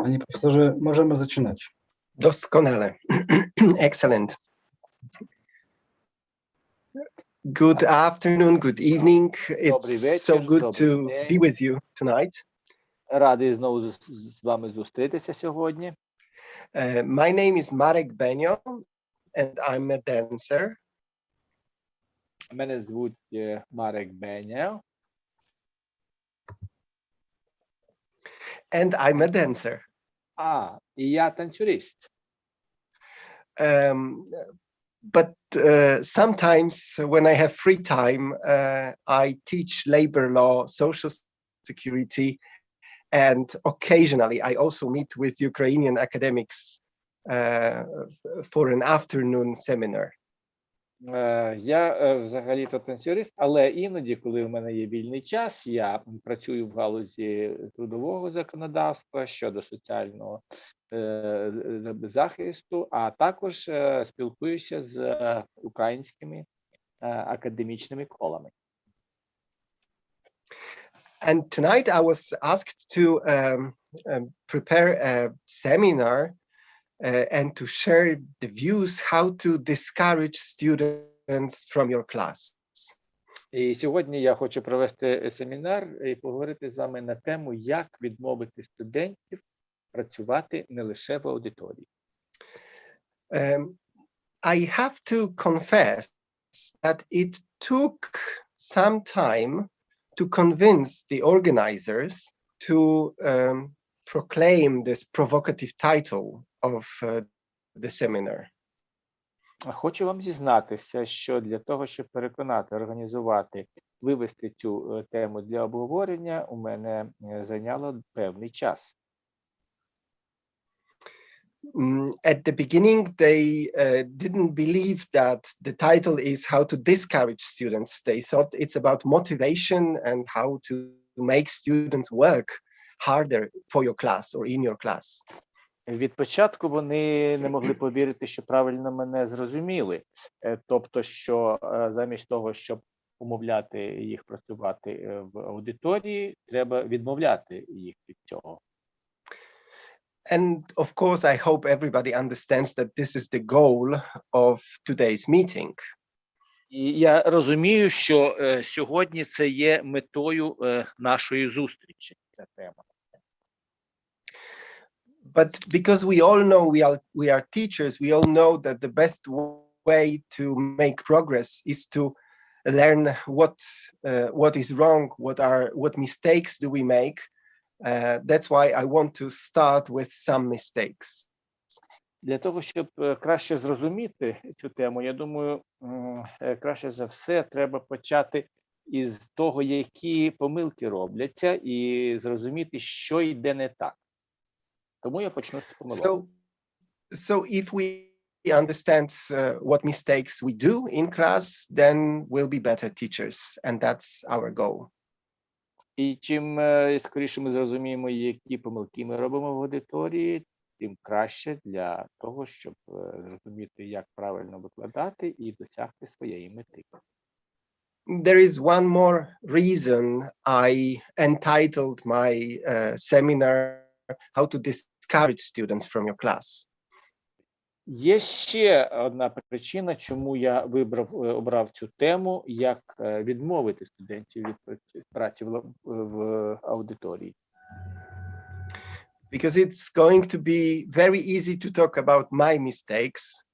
Panie profesorze, możemy zaczynać. Doskonale. Excellent. Good afternoon, good evening. It's so good to be with you tonight. Радий знову з вами зустрітися сьогодні. My name is Marek Benio, and I'm a dancer. Мене звуть Марек Беня. And I'm a dancer. І я танцюрист. But sometimes when I have free time, I teach labor law, social security, and occasionally I also meet with Ukrainian academics for an afternoon seminar. Я взагалі-то танцюрист, але іноді, коли в мене є вільний час, я працюю в галузі трудового законодавства щодо соціального захисту, а також спілкуюся з українськими академічними колами. And tonight I was asked to prepare a seminar and to share the views how to discourage students from your class. І сьогодні я хочу провести семінар і поговорити з вами на тему, як відмовити студентів працювати не лише в аудиторії. I have to confess that it took some time to convince the organizers to proclaim this provocative title of the seminar. Хочу вам зізнатися, що для того, щоб переконати, організувати, вивести цю тему для обговорення, у мене зайняло певний час. At the beginning, they didn't believe that the title is how to discourage students. They thought it's about motivation and how to make students work harder for your class or in your class. Від початку вони не могли повірити, що правильно мене зрозуміли. Тобто, що замість того, щоб умовляти їх працювати в аудиторії, треба відмовляти їх від цього. And of course, I hope everybody understands that this is the goal of today's meeting. І я розумію, що сьогодні це є метою нашої зустрічі, ця тема. But because we all know we are teachers, we all know that the best way to make progress is to learn what is wrong, what mistakes do we make. That's why I want to start with some mistakes. Для того, щоб краще зрозуміти цю тему, я думаю, краще за все треба почати із того, які помилки робляться, і зрозуміти, що йде не так. Тому я почну з помилок. So if we understand what mistakes we do in class, then we'll be better teachers, and that's our goal. І чим скоріше ми зрозуміємо, які помилки ми робимо в аудиторії, тим краще для того, щоб зрозуміти, як правильно викладати і досягти своєї мети. There is one more reason I entitled my seminar "How to Discourage Students from Your Class." Є ще одна причина, чому я обрав цю тему, як відмовити студентів від праці в аудиторії. Because it's going to be very easy to talk about my mistakes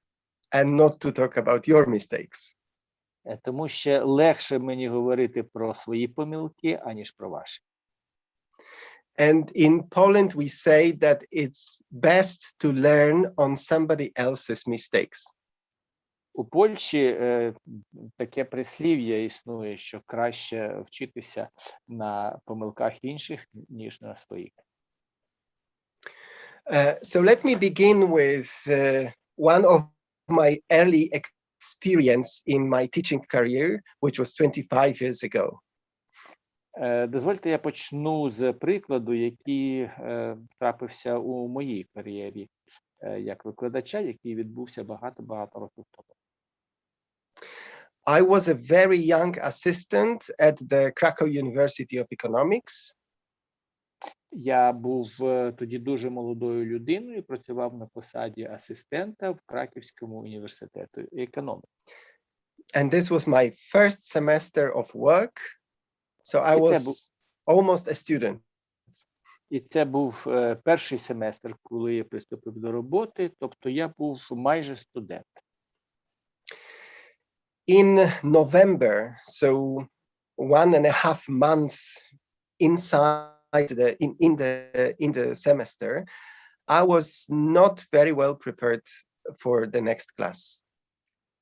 and not to talk about your mistakes. Тому що легше мені говорити про свої помилки, аніж про ваші. And in Poland, we say that it's best to learn on somebody else's mistakes. У Польщі таке прислів'я існує, що краще вчитися на помилках інших, ніж на своїх. So let me begin with one of my early experience in my teaching career, which was 25 years ago. Дозвольте, я почну з прикладу, який трапився у моїй кар'єрі як викладача, який відбувся багато років тому. I was a very young assistant at the Krakow University of Economics. Я був тоді дуже молодою людиною, працював на посаді асистента в Краківському університету економіки. And this was my first semester of work. So I was almost a student. І це був перший семестр, коли я приступив до роботи, тобто я був майже студент. In November, so 1.5 months inside in the semester, I was not very well prepared for the next class.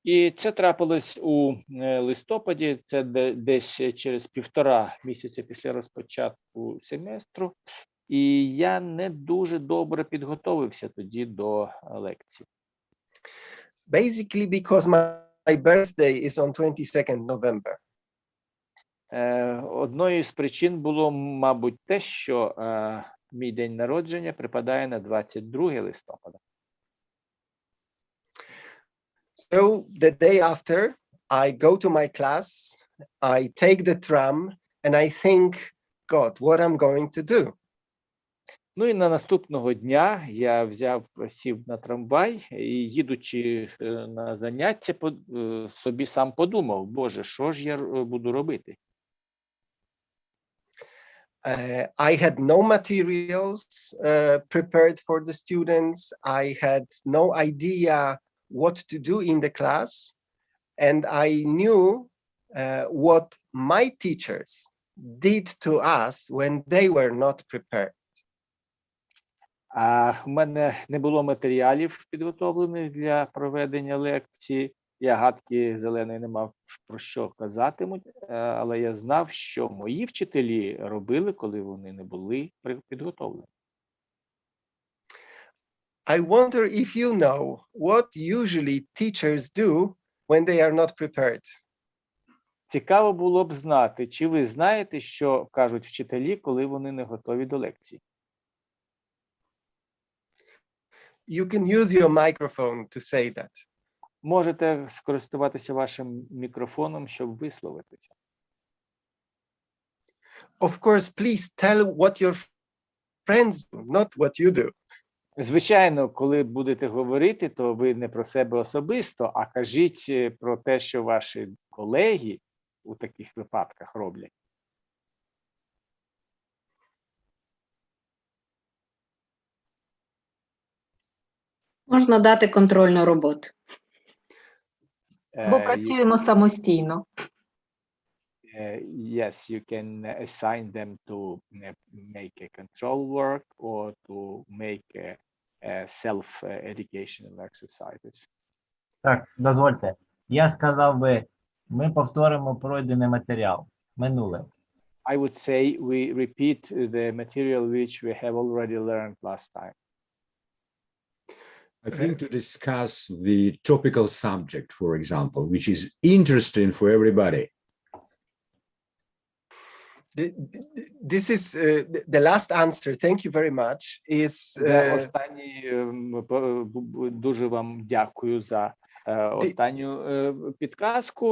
І це трапилось у листопаді, це десь через 1,5 місяця після розпочатку семестру, і я не дуже добре підготовився тоді до лекцій. Basically because my birthday is on 22nd November. Одною з причин було, мабуть, те, що мій день народження припадає на 22 листопада. So the day after, I go to my class, I take the tram, and I think, God, what I'm going to do? Ну і на наступного дня я сів на трамвай і, їдучи на заняття, собі сам подумав, Боже, що ж я буду робити? I had no materials prepared for the students. I had no idea what to do in the class. And I knew what my teachers did to us when they were not prepared. А в мене не було матеріалів підготовлених для проведення лекції. Я гадки зеленої не мав про що казатимуть, але я знав, що мої вчителі робили, коли вони не були підготовлені. I wonder if you know what usually teachers do when they are not prepared. Цікаво було б знати, чи ви знаєте, що кажуть вчителі, коли вони не готові до лекції? You can use your microphone to say that. Можете скористуватися вашим мікрофоном, щоб висловитися. Of course, please tell what your friends do, not what you do. Звичайно, коли будете говорити, то ви не про себе особисто, а кажіть про те, що ваші колеги у таких випадках роблять. Можна дати контрольну роботу. Бо You працюємо самостійно. Yes, you can assign them to make a control work or to make self-educational exercises. Так, дозвольте. Я сказав би, ми повторимо пройдений матеріал, минуле. I would say we repeat the material which we have already learned last time. I think to discuss the topical subject, for example, which is interesting for everybody. This is the last answer. Thank you very much. Is Останній, дуже вам дякую за останню підказку.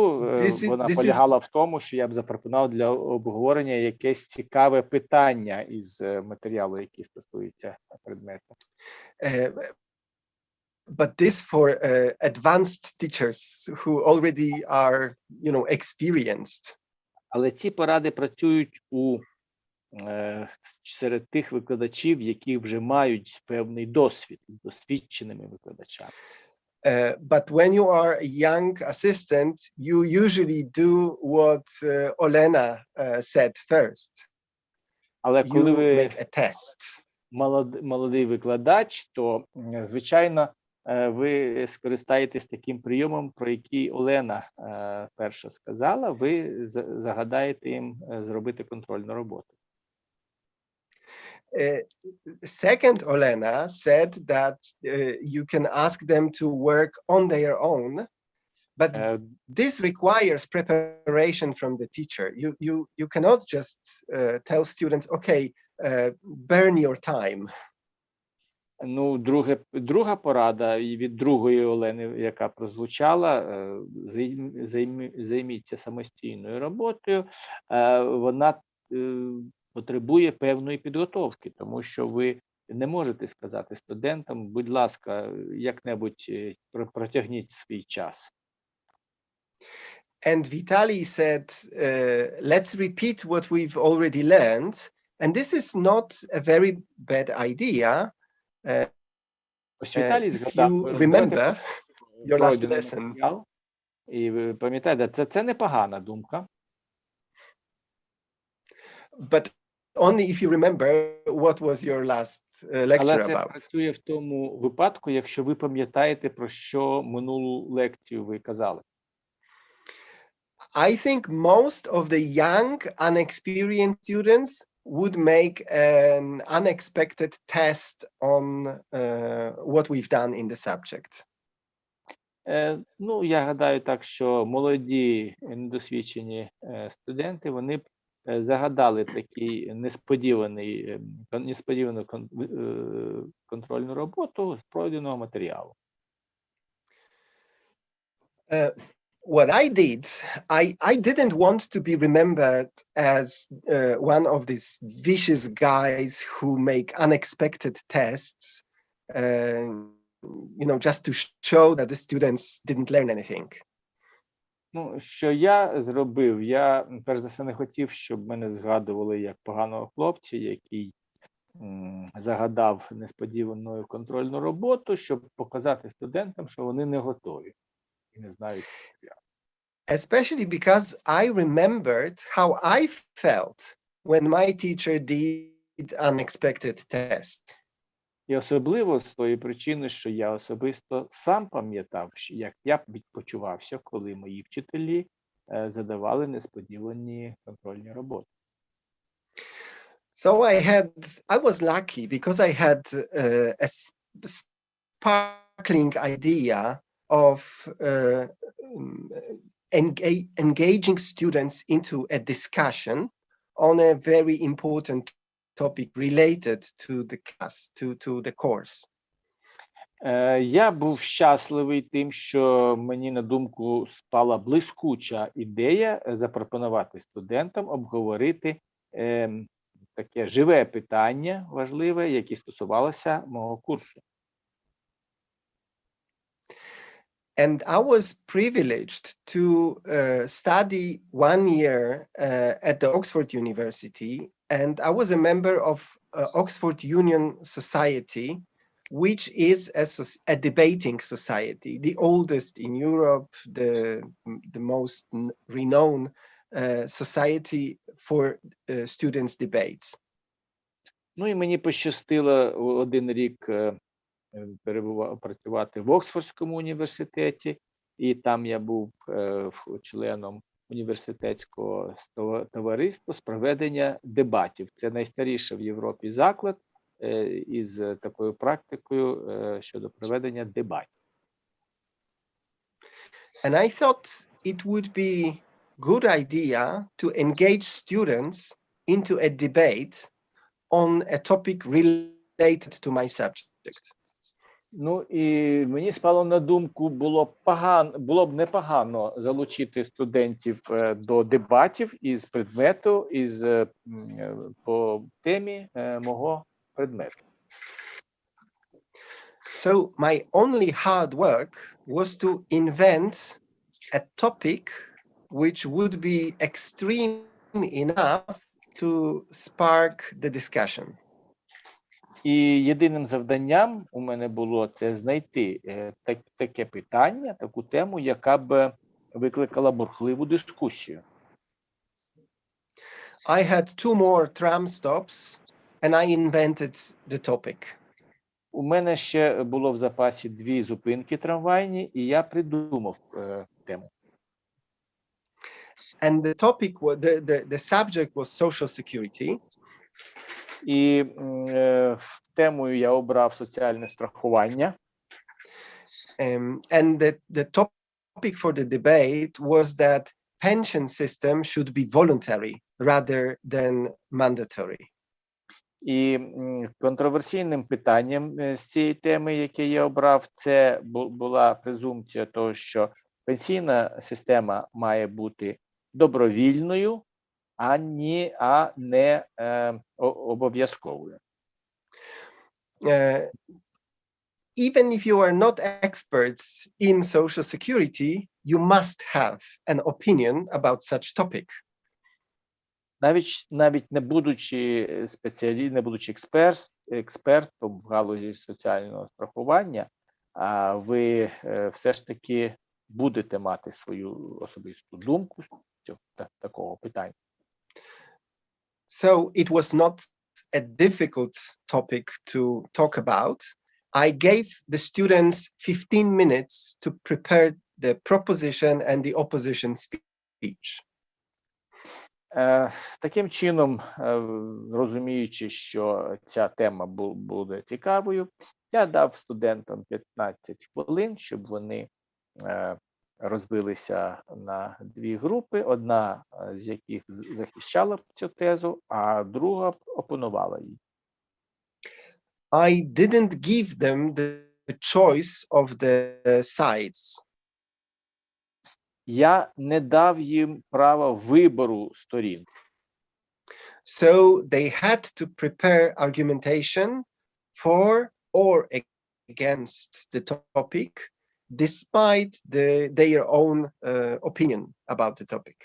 Вона полягала в тому, що я б запропонував для обговорення якесь цікаве питання із матеріалу, який стосується предмету. But this for advanced teachers who already are, experienced. Але ці поради працюють серед тих викладачів, які вже мають певний досвід, досвідченими викладачами. But when you are a young assistant, you usually do what Olena said first. Але коли ви make a test. Молодий викладач, то, звичайно, ви скористаєтесь таким прийомом, про який Олена перша сказала, ви загадаєте їм зробити контрольну роботу. Second, Olena said that you can ask them to work on their own, but this requires preparation from the teacher. You cannot just tell students, okay, burn your time. Ну, друга порада і від другої Олени, яка прозвучала, займіться самостійною роботою, вона потребує певної підготовки, тому що ви не можете сказати студентам, будь ласка, як-небудь протягніть свій час. And Vitaly said, let's repeat what we've already learned. And this is not a very bad idea. Ось Віталій If згадав, you давайте remember your last пройдений lesson. матеріал. І ви пам'ятаєте, це непогана думка. But only if you remember what was your last Але lecture це about. працює в тому випадку, якщо ви пам'ятаєте, про що минулу лекцію ви казали. I think most of the young, unexperienced students would make an unexpected test on what we've done in the subject. Ну, я гадаю так, що молоді, недосвідчені студенти, вони б загадали такий несподівану контрольну роботу з пройденого матеріалу. What I did, I didn't want to be remembered as one of these vicious guys who make unexpected tests, just to show that the students didn't learn anything. Ну, що я зробив? Я, перш за все, не хотів, щоб мене згадували як поганого хлопця, який загадав несподівану контрольну роботу, щоб показати студентам, що вони не готові і не знають. Especially because I remembered how I felt when my teacher did unexpected test. І особливо з тої причини, що я особисто сам пам'ятав, як я почувався, коли мої вчителі задавали несподівані контрольні роботи. So I was lucky because I had a sparkling idea of engaging students into a discussion on a very important topic related to the class, to the course. Я був щасливий тим, що мені на думку спала блискуча ідея запропонувати студентам обговорити таке живе питання важливе, яке стосувалося мого курсу. And I was privileged to study 1 year at the Oxford University, and I was a member of Oxford Union Society, which is a debating society, the oldest in Europe, the most renowned society for students' debates. Ну і мені пощастило один рік працювати в Оксфордському університеті, і там я був членом університетського товариства з проведення дебатів. Це найстаріший в Європі заклад із такою практикою щодо проведення дебатів. And I thought it would be good idea to engage students into a debate on a topic related to my subject. Ну і мені спало на думку, було б непогано залучити студентів до дебатів із предмету, по темі мого предмету. So my only hard work was to invent a topic which would be extreme enough to spark the discussion. І єдиним завданням у мене було це знайти таке питання, таку тему, яка б викликала бурхливу дискусію. I had 2 more tram stops and I invented the topic. У мене ще було в запасі 2 зупинки трамвайні, і я придумав тему. And the topic, the subject was social security. І темою я обрав соціальне страхування. And the topic for the debate was that pension system should be voluntary rather than mandatory. І контроверсійним питанням з цієї теми, яке я обрав, це була презумпція того, що пенсійна система має бути добровільною, а не обов'язковою. Even if you are not experts in social security, you must have an opinion about such topic. Навіть не будучи не будучи експертом в галузі соціального страхування, ви все ж таки будете мати свою особисту думку з такого питання. So it was not a difficult topic to talk about. I gave the students 15 minutes to prepare the proposition and the opposition speech. Таким чином, розуміючи, що ця тема буде цікавою, я дав студентам 15 хвилин, щоб вони розбилися на дві групи, одна з яких захищала цю тезу, а друга опонувала їй. I didn't give them the choice of the sides. Я не дав їм права вибору сторін. So they had to prepare argumentation for or against the topic, despite their own opinion about the topic.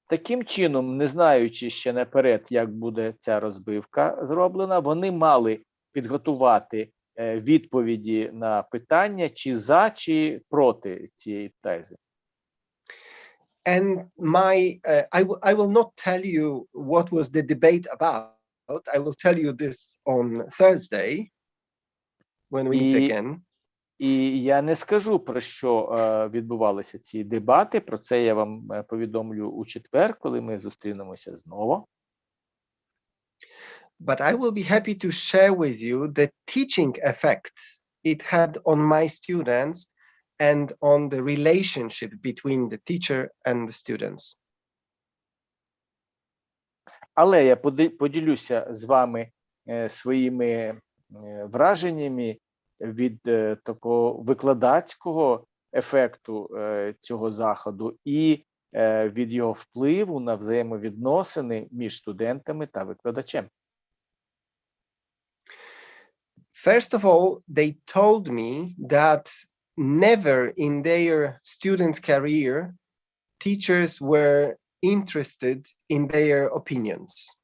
Таким чином, не знаючи ще наперед, як буде ця розбивка зроблена, вони мали підготувати відповіді на питання, чи за, чи проти цієї тези. And I will not tell you what was the debate about. I will tell you this on Thursday when we meet again. І я не скажу, про що відбувалися ці дебати. Про це я вам повідомлю у четвер, коли ми зустрінемося знову. But I will be happy to share with you the teaching effect it had on my students and on the relationship between the teacher and the students. Але я поділюся з вами своїми враженнями від такого викладацького ефекту цього заходу і від його впливу на взаємовідносини між студентами та викладачем. First of all, they told me that never in their student career teachers were interested in their opinions.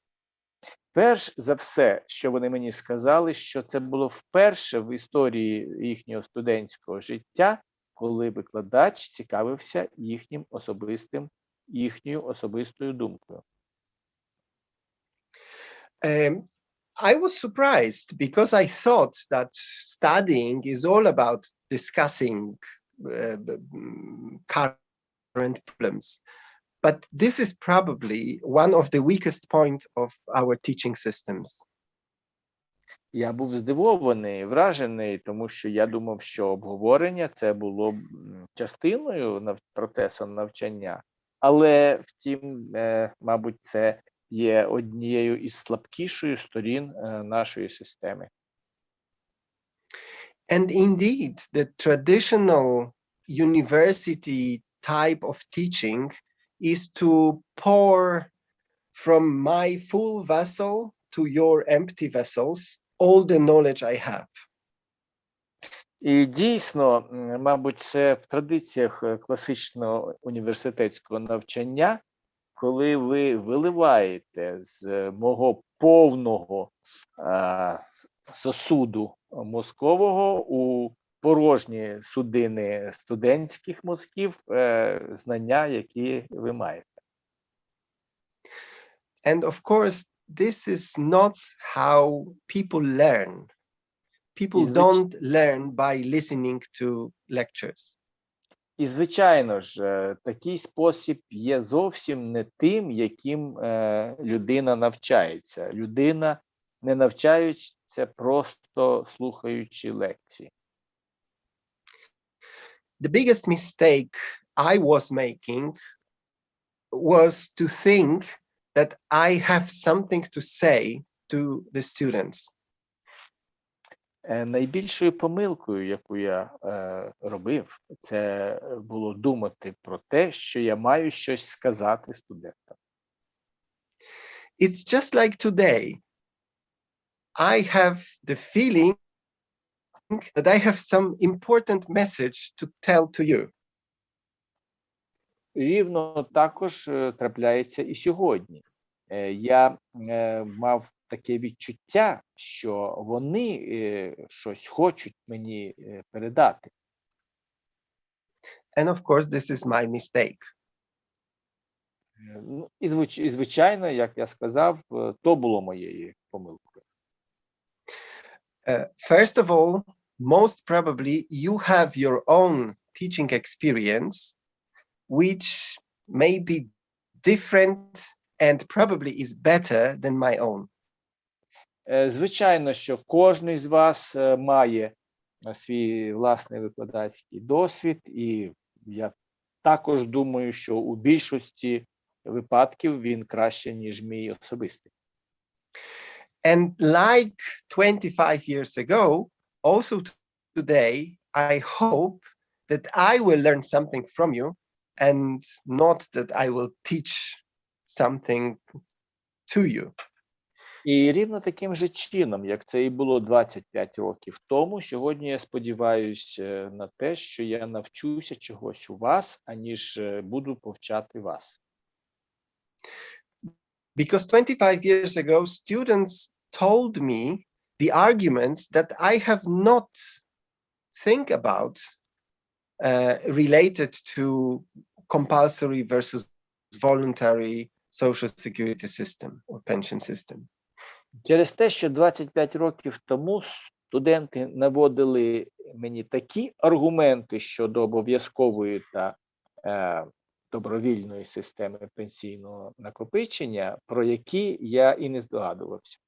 Перш за все, що вони мені сказали, що це було вперше в історії їхнього студентського життя, коли викладач цікавився їхньою особистою думкою. I was surprised because I thought that studying is all about discussing current problems. But this is probably one of the weakest points of our teaching systems. Я був здивований, вражений, тому що я думав, що обговорення це було б частиною процесу навчання. Але, втім, мабуть, це є однією із слабкішою сторін нашої системи. And indeed, the traditional university type of teaching is to pour from my full vessel to your empty vessels all the knowledge I have. І дійсно, мабуть, це в традиціях класичного університетського навчання, коли ви виливаєте з мого повного сосуду мозкового у порожні судини студентських мозків знання, які ви маєте. And of course, this is not how people learn. People don't learn by listening to lectures. І, звичайно ж, такий спосіб є зовсім не тим, яким людина навчається. Людина не навчається просто слухаючи лекції. The biggest mistake I was making was to think that I have something to say to the students. Найбільшою помилкою, яку я робив, це було думати про те, що я маю щось сказати студентам. It's just like today. I have the feeling that I have some important message to tell to you. Рівно також трапляється і сьогодні. Я мав таке відчуття, що вони щось хочуть мені передати. And of course, this is my mistake. Ну, і звичайно, як я сказав, то було моєю помилкою. First of all, most probably you have your own teaching experience, which may be different and probably is better than my own. Звичайно, що кожен з вас має свій власний викладацький досвід, і я також думаю, що у більшості випадків він краще, ніж мій особистий. And like 25 years ago, also today, I hope that I will learn something from you and not that I will teach something to you. І рівно таким же чином, як це і було 25 років тому, сьогодні я сподіваюся на те, що я навчуся чогось у вас, аніж буду повчати вас. Because 25 years ago, students told me the arguments that I have not think about related to compulsory versus voluntary social security system or pension system. Через те, що 25 років тому студенти наводили мені такі аргументи щодо обов'язкової та добровільної системи пенсійного накопичення, про які я і не здогадувався.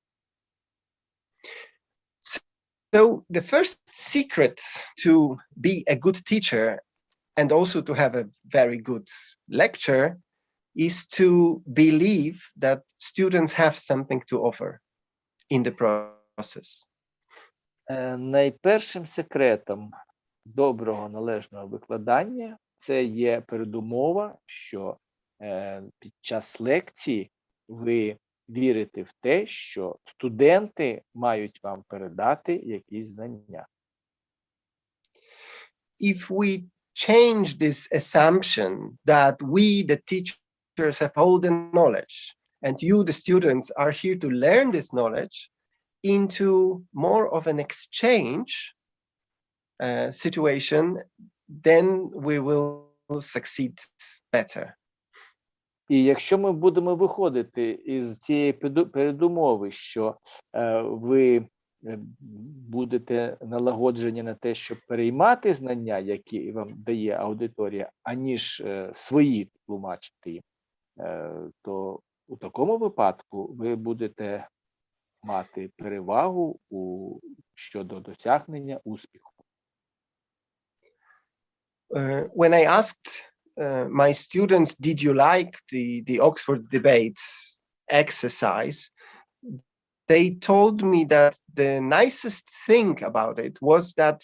So the first secret to be a good teacher and also to have a very good lecture is to believe that students have something to offer in the process. Найпершим секретом доброго належного викладання це є передумова, що під час лекції ви вірите в те, що студенти мають вам передати якісь знання. If we change this assumption that we, the teachers, have all the knowledge and you, the students, are here to learn this knowledge into more of an exchange situation, then we will succeed better. І якщо ми будемо виходити із цієї передумови, що ви будете налагоджені на те, щоб переймати знання, які вам дає аудиторія, аніж свої тлумачити їм, то у такому випадку ви будете мати перевагу щодо досягнення успіху. When I asked my students, did you like the Oxford debate exercise? They told me that the nicest thing about it was that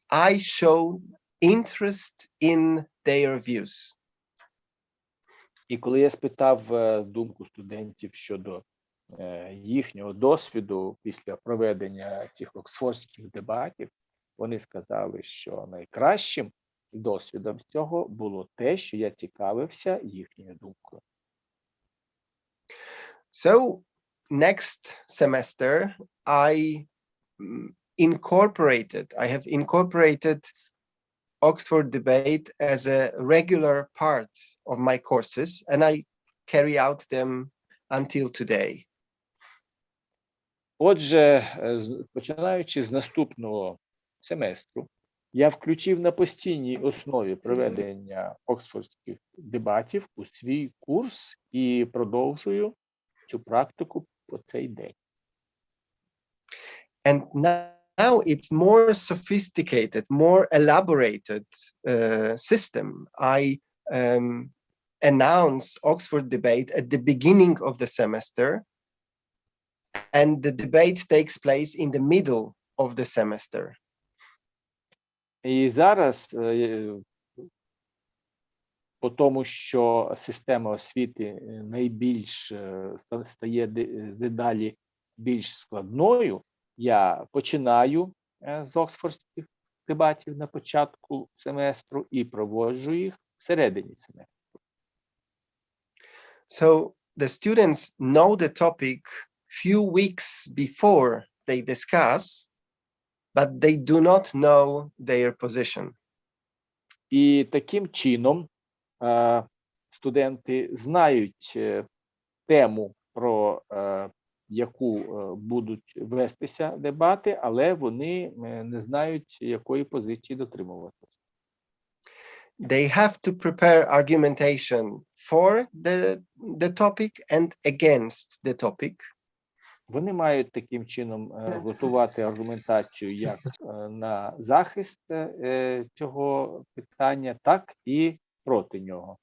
I showed interest in their views. І коли я спитав думку студентів щодо їхнього досвіду після проведення цих оксфордських дебатів, вони сказали, що найкращим досвідом з цього було те, що я цікавився їхньою думкою. So next semester, I have incorporated Oxford debate as a regular part of my courses, and I carry out them until today. Отже, починаючи з наступного семестру, я включив на постійній основі проведення оксфордських дебатів у свій курс і продовжую цю практику по цей день. And now it's more sophisticated, more elaborated system. I announce Oxford debate at the beginning of the semester, and the debate takes place in the middle of the semester. І зараз по тому, що система освіти найбільш стає дедалі більш складною, я починаю з оксфордських дебатів на початку семестру і проводжу їх всередині семестру. So the students know the topic few weeks before they discuss, but they do not know their position. І таким чином студенти знають тему, про яку будуть вестися дебати, але вони не знають, якої позиції дотримуватися. They have to prepare argumentation for the topic and against the topic. Вони мають таким чином готувати аргументацію як на захист цього питання, так і проти нього.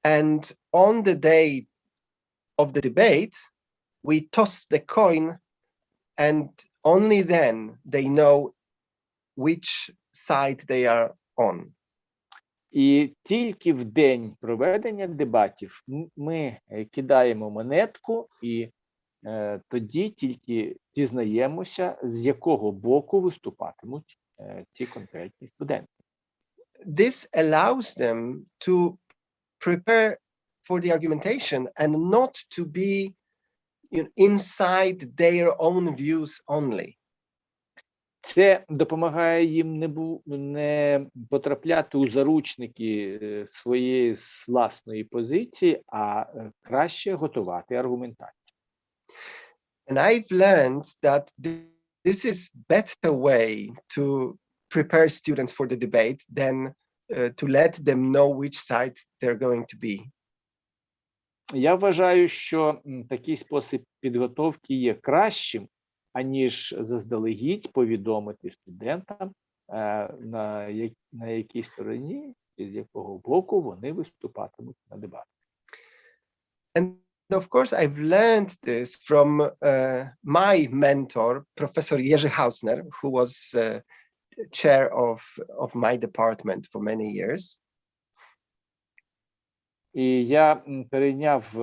And on the day of the debate, we toss the coin, and only then they know which side they are on. І тільки в день проведення дебатів ми кидаємо монетку, і тоді тільки дізнаємося, з якого боку виступатимуть ці конкретні студенти. This allows them to prepare for the argumentation and not to be inside their own views only. Це допомагає їм не потрапляти у заручники своєї власної позиції, а краще готувати аргументацію. And I've learned that this is better way to prepare students for the debate than to let them know which side they're going to be. Я вважаю, що такий спосіб підготовки є кращим, аніж заздалегідь повідомити студентам, на якій стороні, з якого боку вони виступатимуть на дебатах. And of course, I've learned this from my mentor, Professor Jerzy Hausner, who was chair of my department for many years. І я перейняв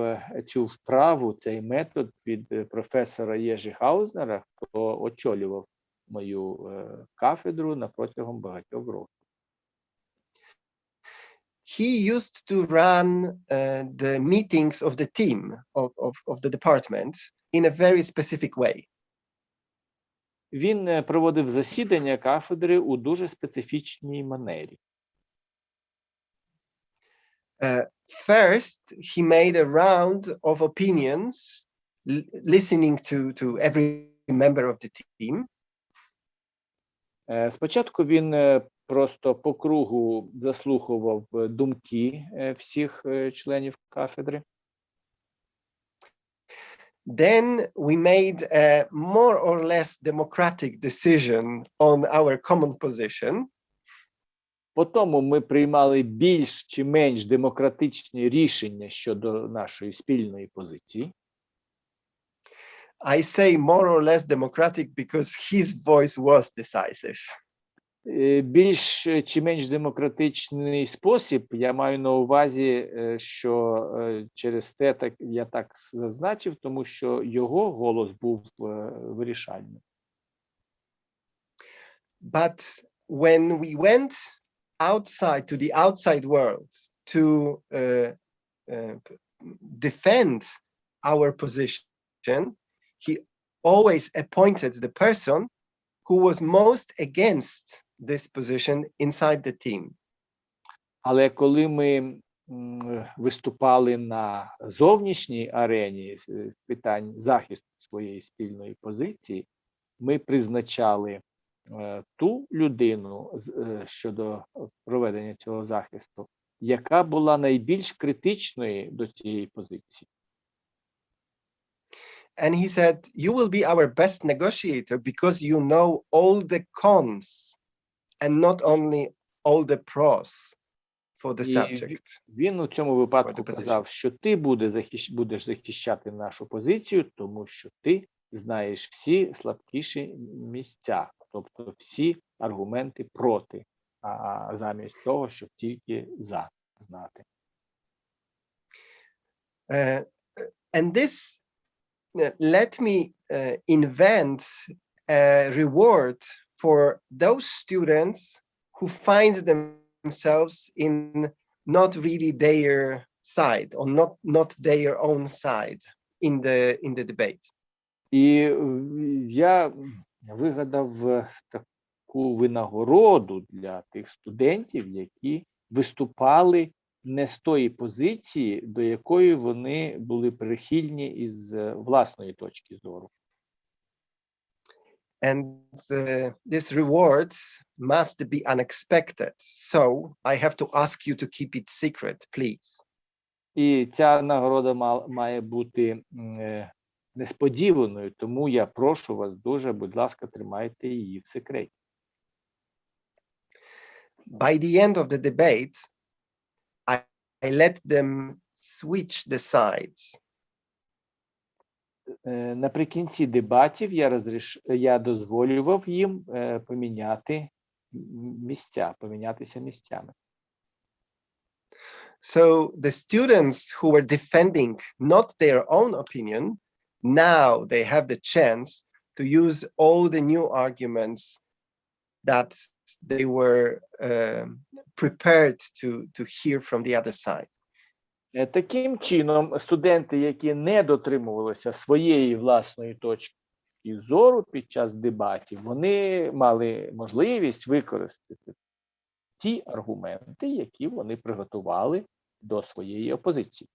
цю вправу, цей метод від професора Єжі Хаузнера, хто очолював мою кафедру на протягом багатьох років. He used to run the meetings of the team of the department in a very specific way. Він проводив засідання кафедри у дуже специфічній манері. First, he made a round of opinions, listening to every member of the team. Спочатку він просто по кругу заслухував думки всіх членів кафедри. Then we made a more or less democratic decision on our common position. Потім ми приймали більш чи менш демократичні рішення щодо нашої спільної позиції. I say more or less democratic because his voice was decisive. Більш чи менш демократичний спосіб, я маю на увазі, що через те я так зазначив, тому що його голос був вирішальним. But when we went outside to the outside world to defend our position, he always appointed the person who was most against this position inside the team. Але коли ми виступали на зовнішній арені з питань захисту своєї спільної позиції, ми призначали ту людину щодо проведення цього захисту, яка була найбільш критичною до цієї позиції. And he said, you will be our best negotiator because you know all the cons and not only all the pros for the subject. Він у цьому випадку казав, що ти будеш захищати нашу позицію, тому що ти знаєш всі слабкіші місця, тобто всі аргументи проти, а замість того, щоб тільки за. знати. And this let me invent a reward for those students who find themselves in not really their side or not their own side in the debate. І я вигадав таку винагороду для тих студентів, які виступали не з тої позиції, до якої вони були прихильні із власної точки зору. And this reward must be unexpected. So I have to ask you to keep it secret, please. І ця нагорода має бути несподіваною, тому я прошу вас дуже, будь ласка, тримайте її в секреті. By the end of the debate, I let them switch the sides. Наприкінці дебатів я дозволював їм помінятися місцями. So the students who were defending not their own opinion, now they have the chance to use all the new arguments that they were prepared to hear from the other side. Таким чином, студенти, які не дотримувалися своєї власної точки зору під час дебатів, вони мали можливість використати ті аргументи, які вони приготували до своєї опозиції.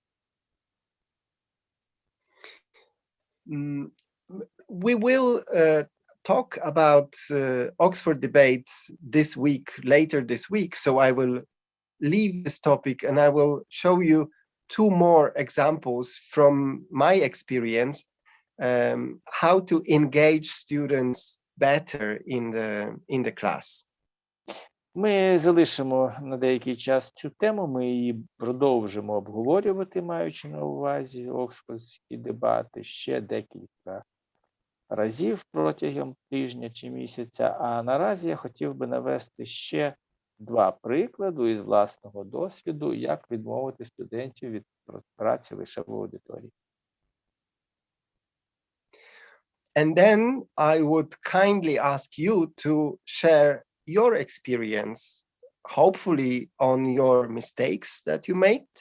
We will talk about Oxford debate this week, later this week, so I will leave this topic and I will show you two more examples from my experience, how to engage students better in the class. Ми залишимо на деякий час цю тему, ми її продовжимо обговорювати, маючи на увазі оксфордські дебати, ще декілька разів протягом тижня чи місяця. А наразі я хотів би навести ще два приклади із власного досвіду, як відмовити студентів від праці лише в аудиторії. And then I would kindly ask you to share your experience, hopefully on your mistakes that you made,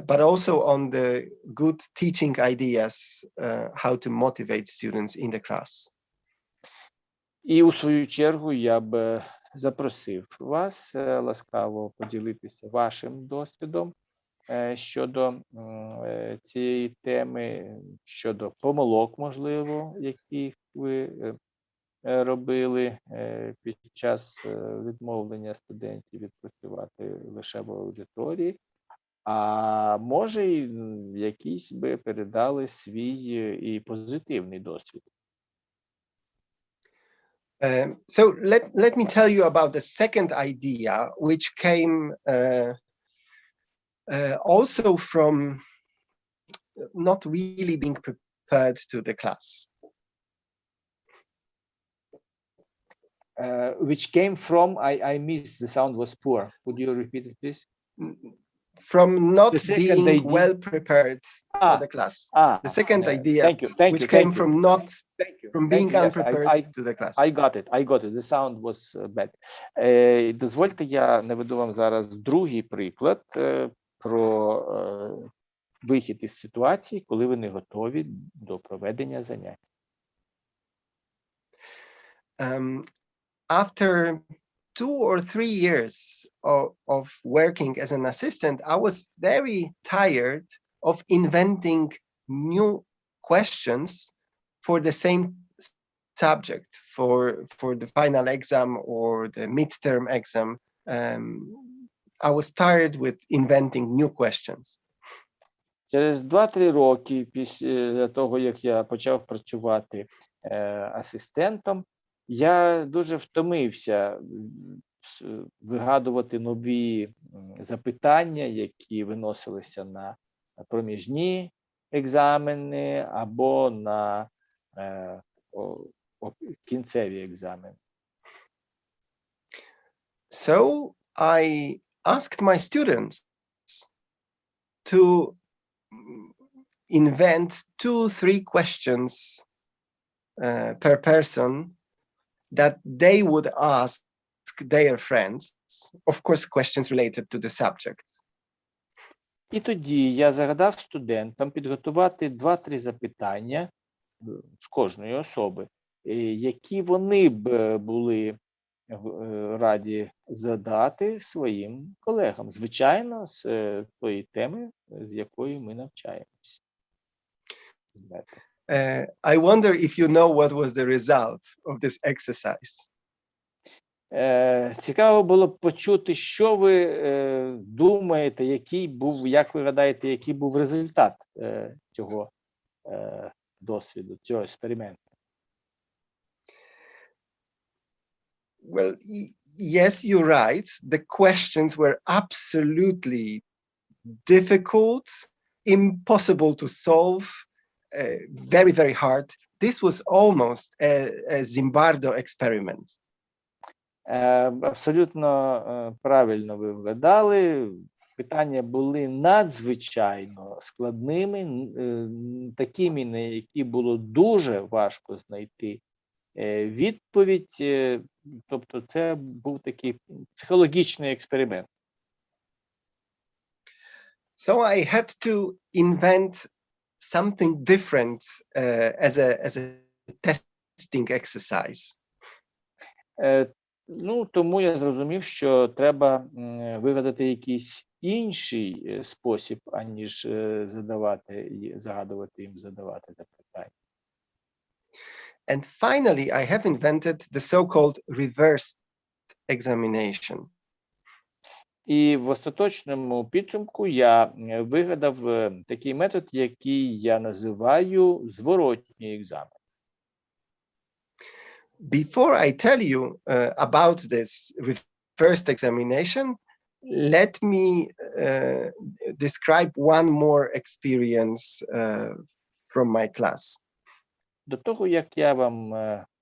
but also on the good teaching ideas, how to motivate students in the class. І у свою чергу я б запросив вас ласкаво поділитися вашим досвідом щодо цієї теми, щодо помилок, можливо, яких ви робили під час відмовлення студентів відпрацювати лише в аудиторії, а може і якісь би передали свій і позитивний досвід. So let me tell you about the second idea, which came also from not really being prepared to the class. Which came from, I missed, the sound was poor. Could you repeat it, please? From not The second being idea- well prepared for the class. The second idea, which came from not from being unprepared to the class. I got it. The sound was bad. Дозвольте, я наведу вам зараз другий приклад про вихід із ситуації, коли ви не готові до проведення занять. After 2 or 3 years of working as an assistant, I was very tired of inventing new questions for the same subject, for the final exam or the midterm exam. I was tired with inventing new questions. Через 2-3 роки після того, як я почав працювати асистентом, я дуже втомився вигадувати нові запитання, які виносилися на проміжні екзамени або на кінцеві екзамени. So I asked my students to invent 2-3 questions per person that they would ask their friends, of course, questions related to the subjects. І тоді я загадав студентам підготувати 2-3 запитання з кожної особи, які вони б були раді задати своїм колегам, звичайно, з тої теми, з якої ми навчаємося. I wonder if you know what was the result of this exercise. Цікаво було б почути, що ви думаєте, як ви гадаєте, який був результат цього досвіду, цього експерименту? Well, yes, you're right. The questions were absolutely difficult, impossible to solve, very, very hard. This was almost a Zimbardo experiment. Абсолютно правильно ви вгадали. Питання були надзвичайно складними, такими, на які було дуже важко знайти відповідь. Тобто це був такий психологічний експеримент. So I had to invent something different as a testing exercise. Тому я зрозумів, що треба вигадати якийсь інший спосіб, аніж загадувати їм задавати запитання. And finally, I have invented the so-called reversed examination. І в остаточному підсумку я вигадав такий метод, який я називаю зворотній екзамен. Before I tell you about this reversed examination, let me describe one more experience from my class. До того, як я вам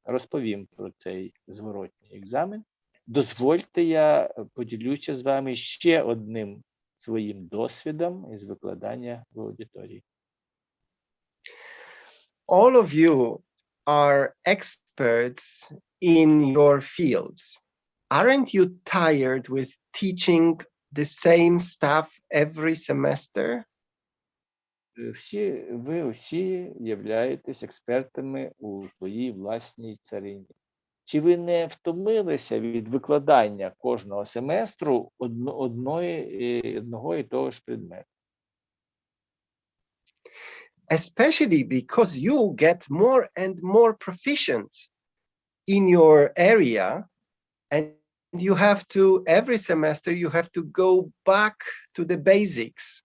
розповім про цей зворотній екзамен, дозвольте, я поділюся з вами ще одним своїм досвідом із викладання в аудиторії. All of you are experts in your fields. Aren't you tired with teaching the same stuff every semester? Ви усі являєтесь експертами у своїй власній царині. Чи ви не втомилися від викладання кожного семестру одного і того ж предмету? Especially because you get more and more proficient in your area, and you have to, every semester, you have to go back to the basics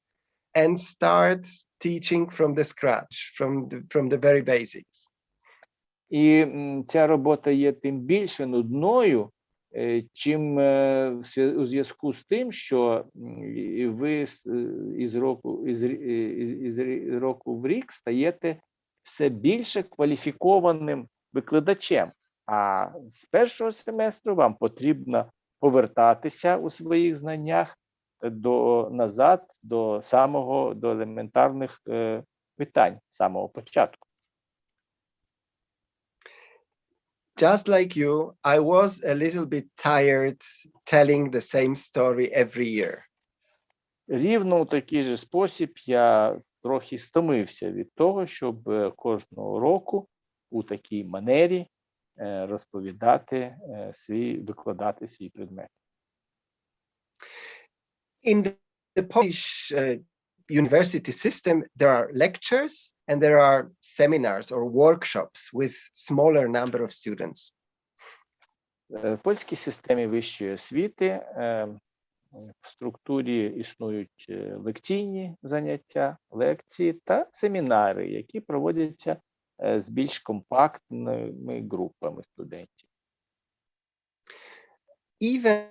and start teaching from the scratch, from the very basics. І ця робота є тим більше нудною, чим у зв'язку з тим, що ви із року в рік стаєте все більше кваліфікованим викладачем. А з першого семестру вам потрібно повертатися у своїх знаннях назад до елементарних питань, з самого початку. Just like you, I was a little bit tired telling the same story every year. Рівно у такий же спосіб я трохи стомився від того, щоб кожного року у такій манері викладати свій предмет. In the Polish university system, there are lectures and there are seminars or workshops with smaller number of students. В польській системі вищої освіти в структурі існують лекційні заняття, лекції та семінари, які проводяться з більш компактними групами студентів. Even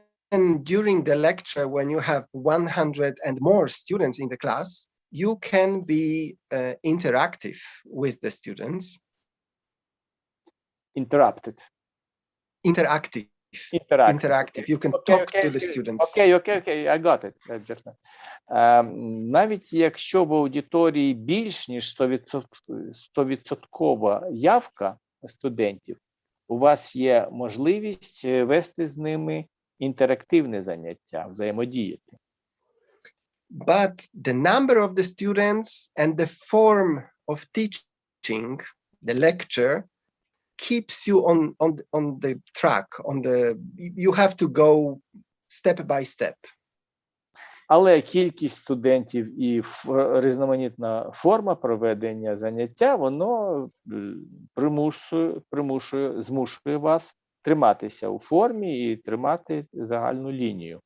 during the lecture, when you have 100 and more students in the class, you can be interactive with the students. Interactive. Interactive. interactive. You can talk to the students. Окей, I got it. Навіть якщо в аудиторії більш ніж 100% явка студентів, у вас є можливість вести з ними інтерактивне заняття, взаємодіяти. But the number of the students and the form of teaching, the lecture, keeps you on the track, you have to go step by step. Але кількість студентів і різноманітна форма проведення заняття, воно змушує вас триматися у формі і тримати загальну лінію.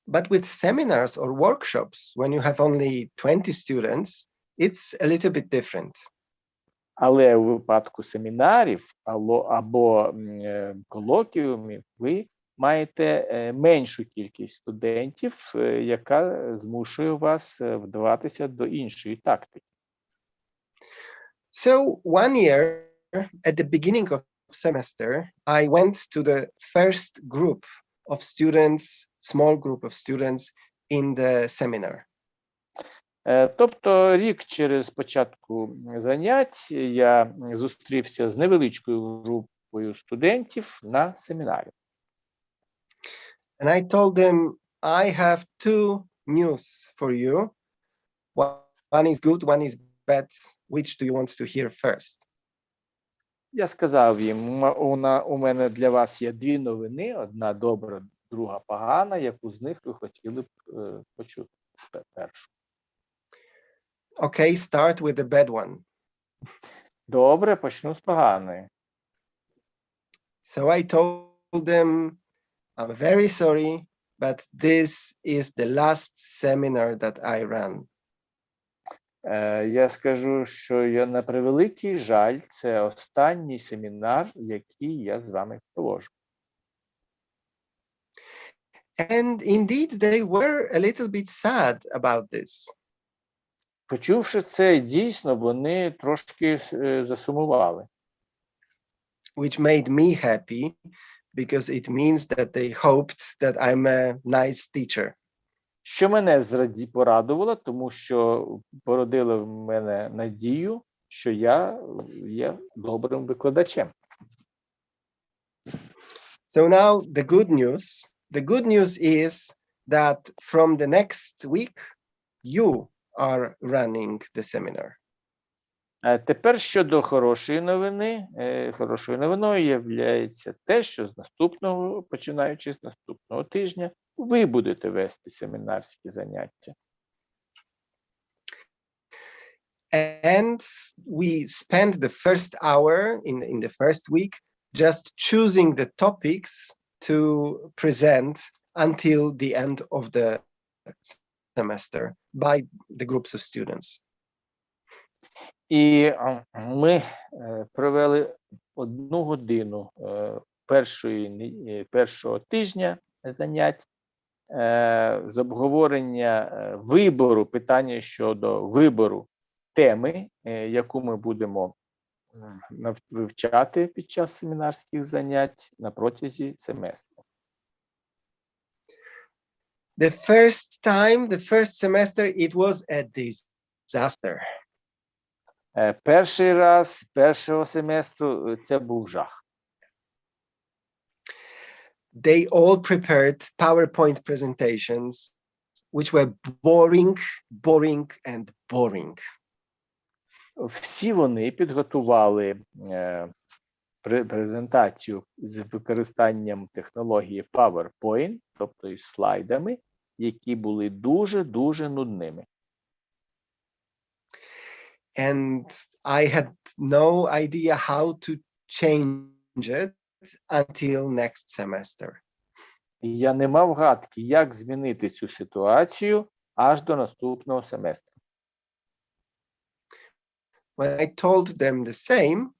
But with seminars or workshops, when you have only 20 students, it's a little bit different. Але у випадку семінарів або колоквіумів ви маєте меншу кількість студентів, яка змушує вас вдаватися до іншої тактики. So one year, at the beginning of semester, I went to the first group of students, small group of students in the seminar. Тобто рік через початку занять я зустрівся з невеличкою групою студентів на семінарі. And I told them, I have two news for you. One is good, one is bad. Which do you want to hear first? Я сказав їм, у мене для вас є дві новини, одна добра, друга погана, яку з них ви хотіли б почути першу. Okay, start with the bad one. Добре, почну з поганої. So I told them, I'm very sorry, but this is the last seminar that I ran. Я скажу, що я на превеликий жаль, це останній семінар, який я з вами проводжу. And indeed, they were a little bit sad about this. Почувши це, дійсно, вони трошки засумували. Which made me happy, because it means that they hoped that I'm a nice teacher. Що мене порадувало, тому що породило в мене надію, що я є добрим викладачем. So now the good news. The good news is that from the next week, you are running the seminar. Тепер щодо хорошої новини. Хорошою новиною є те, що з наступного, починаючи з наступного тижня, ви будете вести семінарські заняття. And we spent the first hour in the first week just choosing the topics to present until the end of the semester by the groups of students. І ми провели 1 годину першого тижня занять з обговорення вибору, питання щодо вибору теми, яку ми будемо вивчати під час семінарських занять на протязі семестру. The first semester, it was a disaster. Перший раз, першого семестру, це був жах. They all prepared PowerPoint presentations, which were boring and boring. Всі вони підготували презентацію з використанням технології PowerPoint, тобто із слайдами, які були дуже нудними. And I had no idea how to change it until next semester. Я не мав гадки, як змінити цю ситуацію аж до наступного семестру. Well, I told them the same,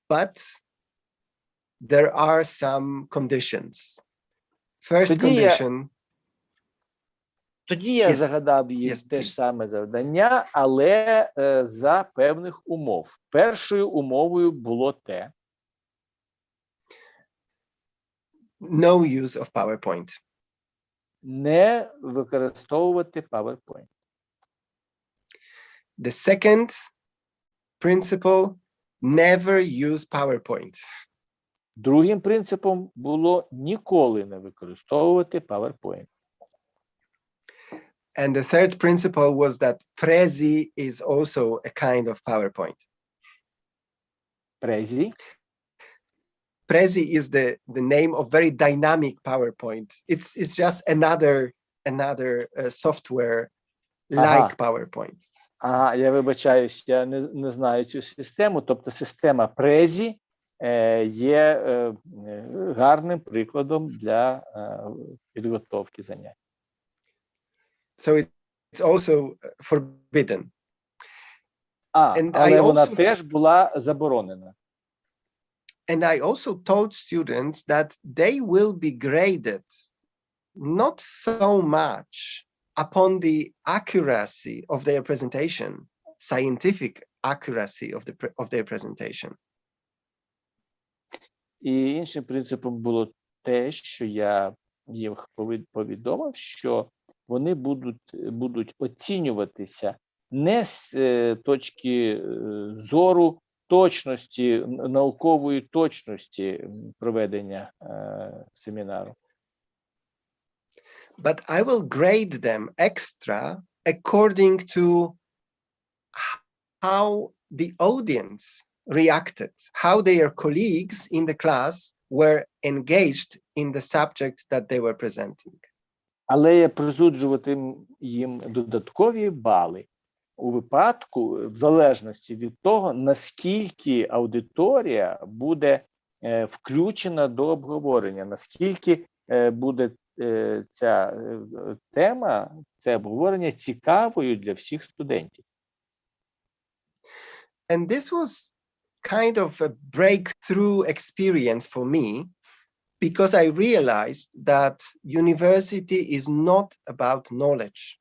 but there are some conditions. First condition. Тоді я загадав їм те ж саме завдання, але за певних умов. Першою умовою було те. no use of PowerPoint. Не використовувати PowerPoint. The second principle, never use PowerPoint. Другим принципом було ніколи не використовувати PowerPoint. And the third principle was that Prezi is also a kind of PowerPoint. Презі. Prezi is the name of very dynamic PowerPoint. It's just another software like PowerPoint. Ага, я вибачаюсь, я не знаю цю систему. Тобто система Презі є гарним прикладом для підготовки занять. So it's also forbidden. Але вона теж була заборонена. And I also told students that they will be graded not so much upon the accuracy of their presentation, scientific accuracy of their presentation. І іншим принципом було те, що я їм повідомив, що вони будуть оцінюватися не з точки зору точності, наукової точності проведення семінару. But I will grade them extra according to how the audience reacted, how their colleagues in the class were engaged in the subject that they were presenting. Але я присуджуватиму їм додаткові бали у випадку, в залежності від того, наскільки аудиторія буде включена до обговорення, наскільки буде ця тема, це обговорення цікавою для всіх студентів. And this was kind of a breakthrough experience for me, because I realized that university is not about knowledge.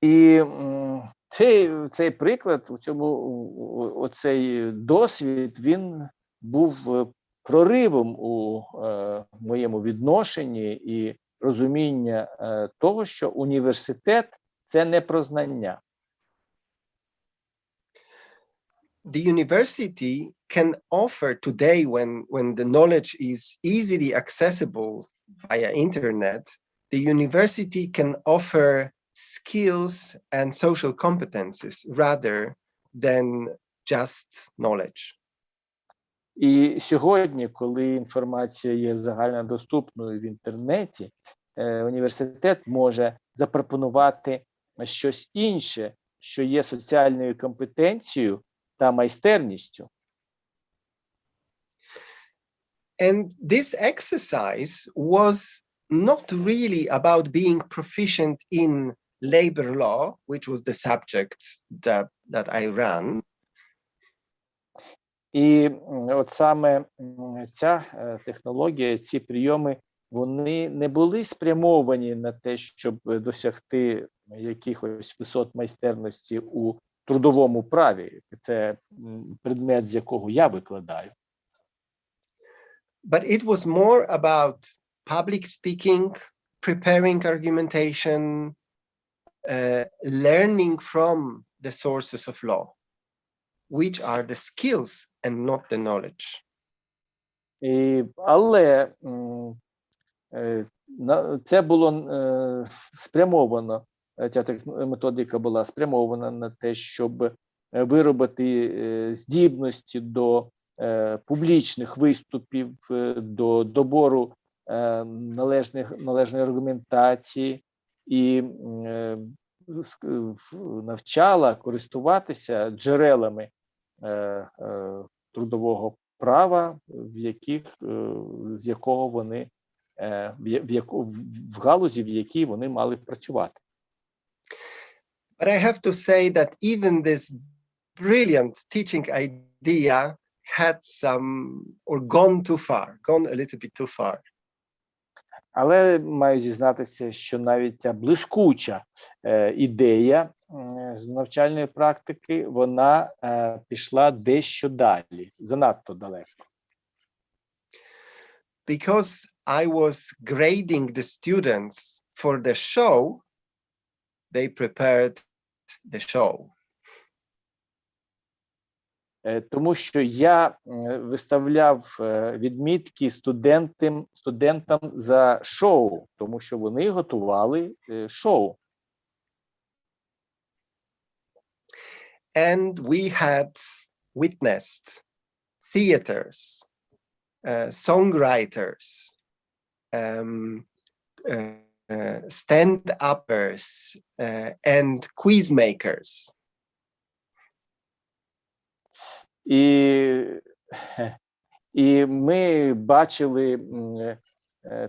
І цей приклад, оцей досвід, він був проривом у моєму відношенні і розуміння того, що університет – це не про знання. The university can offer today, when the knowledge is easily accessible via internet, the university can offer skills and social competences rather than just knowledge. І сьогодні, коли інформація є загальнодоступною в інтернеті, університет може запропонувати щось інше, що є соціальною компетенцією та майстерністю. And this exercise was not really about being proficient in labor law, which was the subject that I ran. І от саме ця технологія, ці прийоми, вони не були спрямовані на те, щоб досягти якихось висот майстерності у трудовому праві. Це предмет, з якого я викладаю. But it was more about public speaking, preparing argumentation, learning from the sources of law, which are the skills and not the knowledge. Але це було спрямовано, ця методика була спрямована на те, щоб виробити здібності до публічних виступів, до добору належної аргументації і навчала користуватися джерелами трудового права, з якого вони в галузі, в якій вони мали працювати. But I have to say that even this brilliant teaching idea had gone a little bit too far. Але маю зізнатися, що навіть ця блискуча ідея з навчальної практики, вона пішла дещо далі, занадто далеко. because I was grading the students for the show, they prepared the show. Тому що я виставляв відмітки студентам за шоу, тому що вони готували шоу. And we had witnessed theaters, songwriters, stand-uppers, and quiz makers. І ми бачили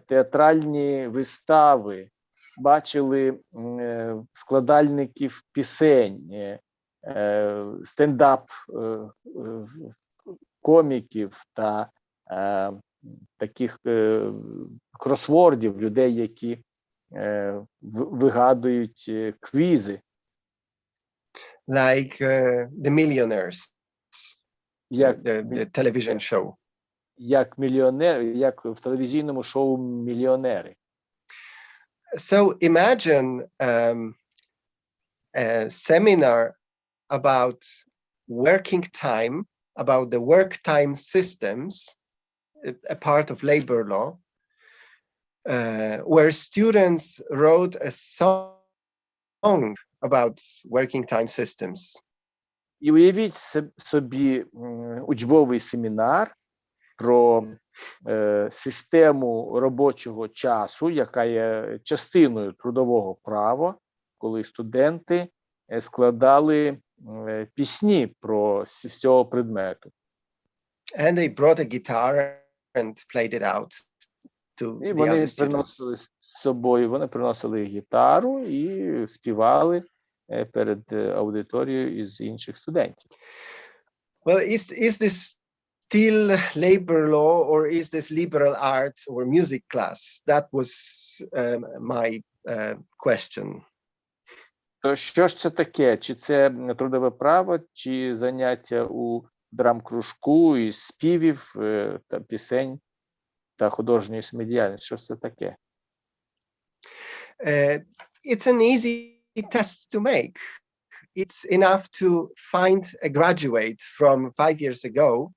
театральні вистави, бачили складальників пісень, стендап коміків та таких кросвордів, людей, які вигадують квізи. Like The Millionaires, the television show. Як в телевізійному шоу «Мільйонери». So imagine a seminar about working time, about the work time systems, a part of labor law, where students wrote a song about working time systems. І уявіть собі учбовий семінар про систему робочого часу, яка є частиною трудового права, коли студенти складали пісні з цього предмету. And they brought a guitar and played it out to І the вони other students. приносили з собою, вони приносили гітару і співали перед аудиторією із інших студентів. Well, is this still labor law, or is this liberal arts or music class? That was my question. То що ж це таке? Чи це трудове право, чи заняття у драм-кружку із співів та пісень та художньої самодіяльності? Що це таке? It's an easy test to make. It's enough to find a graduate from 5 years ago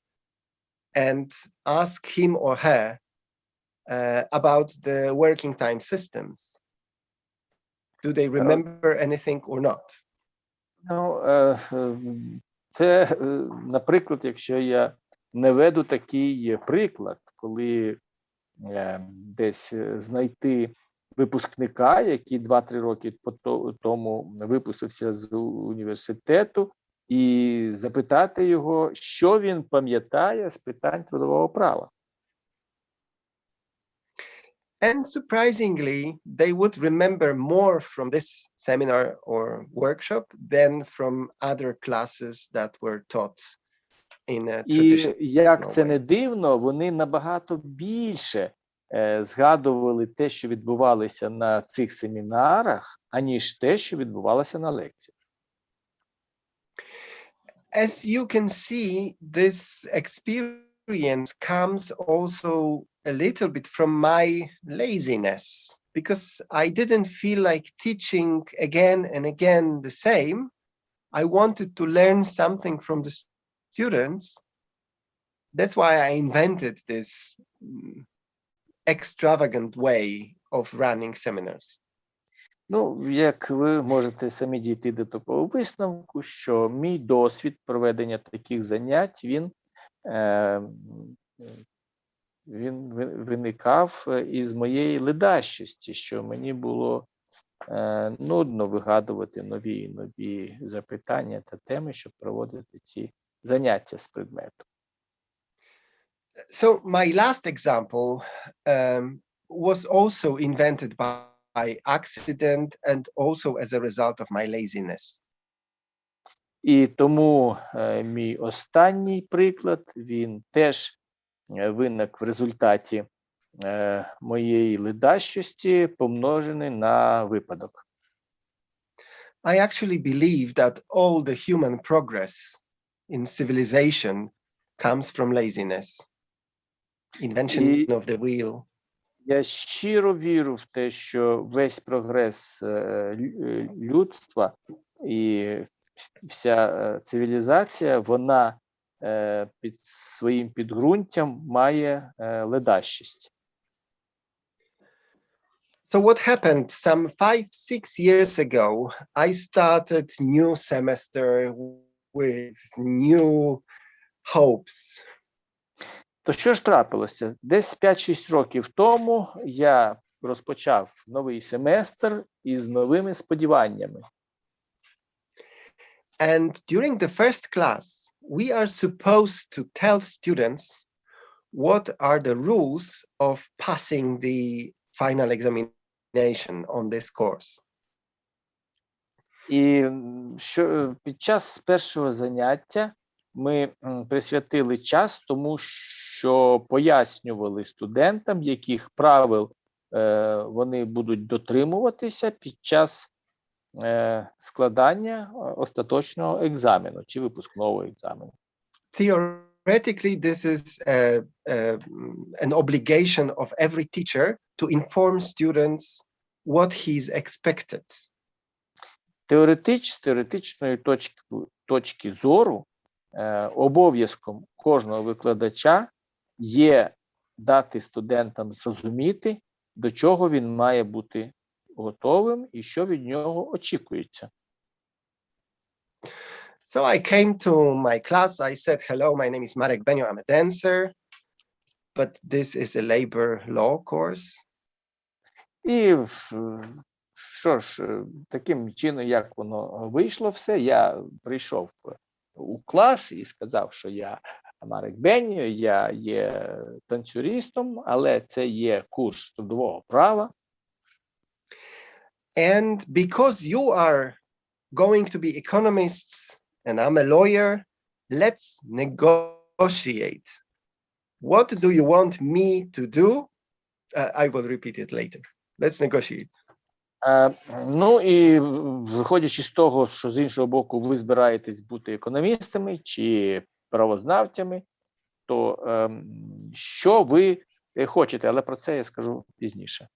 and ask him or her about the working time systems. Do they remember anything or not? Ну, це, наприклад, якщо я наведу такий приклад, коли десь знайти випускника, який 2-3 роки тому випустився з університету, і запитати його, що він пам'ятає з питань трудового права. And surprisingly, they would remember more from this seminar or workshop than from other classes that were taught in a traditional way. І як це не дивно, вони набагато більше згадували те, що відбувалося на цих семінарах, аніж те, що відбувалося на лекціях. As you can see, this experience comes also a little bit from my laziness, because I didn't feel like teaching again and again the same. I wanted to learn something from the students. That's why I invented this extravagant way of running seminars. Ну, як ви можете самі дійти до такого висновку, що мій досвід проведення таких занять, він виникав із моєї ледащості, що мені було нудно вигадувати нові і нові запитання та теми, щоб проводити ці заняття з предмету. So my last example was also invented by accident and also as a result of my laziness. І тому мій останній приклад, він теж виник в результаті моєї ледащості, помножений на випадок. I actually believe that all the human progress in civilization comes from laziness. invention of the wheel. Я щиро вірю в те, що весь прогрес людства і вся цивілізація, вона під своїм підґрунтям має ледащість. So what happened some 5-6 years ago? I started new semester with new hopes. То що ж трапилося? Десь 5-6 років тому я розпочав новий семестр із новими сподіваннями. And during the first class, we are supposed to tell students what are the rules of passing the final examination on this course. І що під час першого заняття ми присвятили час тому, що пояснювали студентам, яких правил вони будуть дотримуватися під час складання остаточного екзамену чи випускного екзамену. Theoretically, this is an obligation of every teacher to inform students what he is expected. З теоретичної точки зору обов'язком кожного викладача є дати студентам зрозуміти, до чого він має бути готовим і що від нього очікується. So I came to my class, I said, hello, my name is Marek Benio, I'm a dancer, but this is a labor law course. І що ж, таким чином, як воно вийшло все, я прийшов у клас і сказав, що я Марек Беньо, я є танцюристом, але це є курс трудового права. And because you are going to be economists and I'm a lawyer, let's negotiate. What do you want me to do? I will repeat it later. Let's negotiate. Ну і виходячи з того, що з іншого боку ви збираєтесь бути економістами чи правознавцями, то що ви хочете, але про це я скажу пізніше.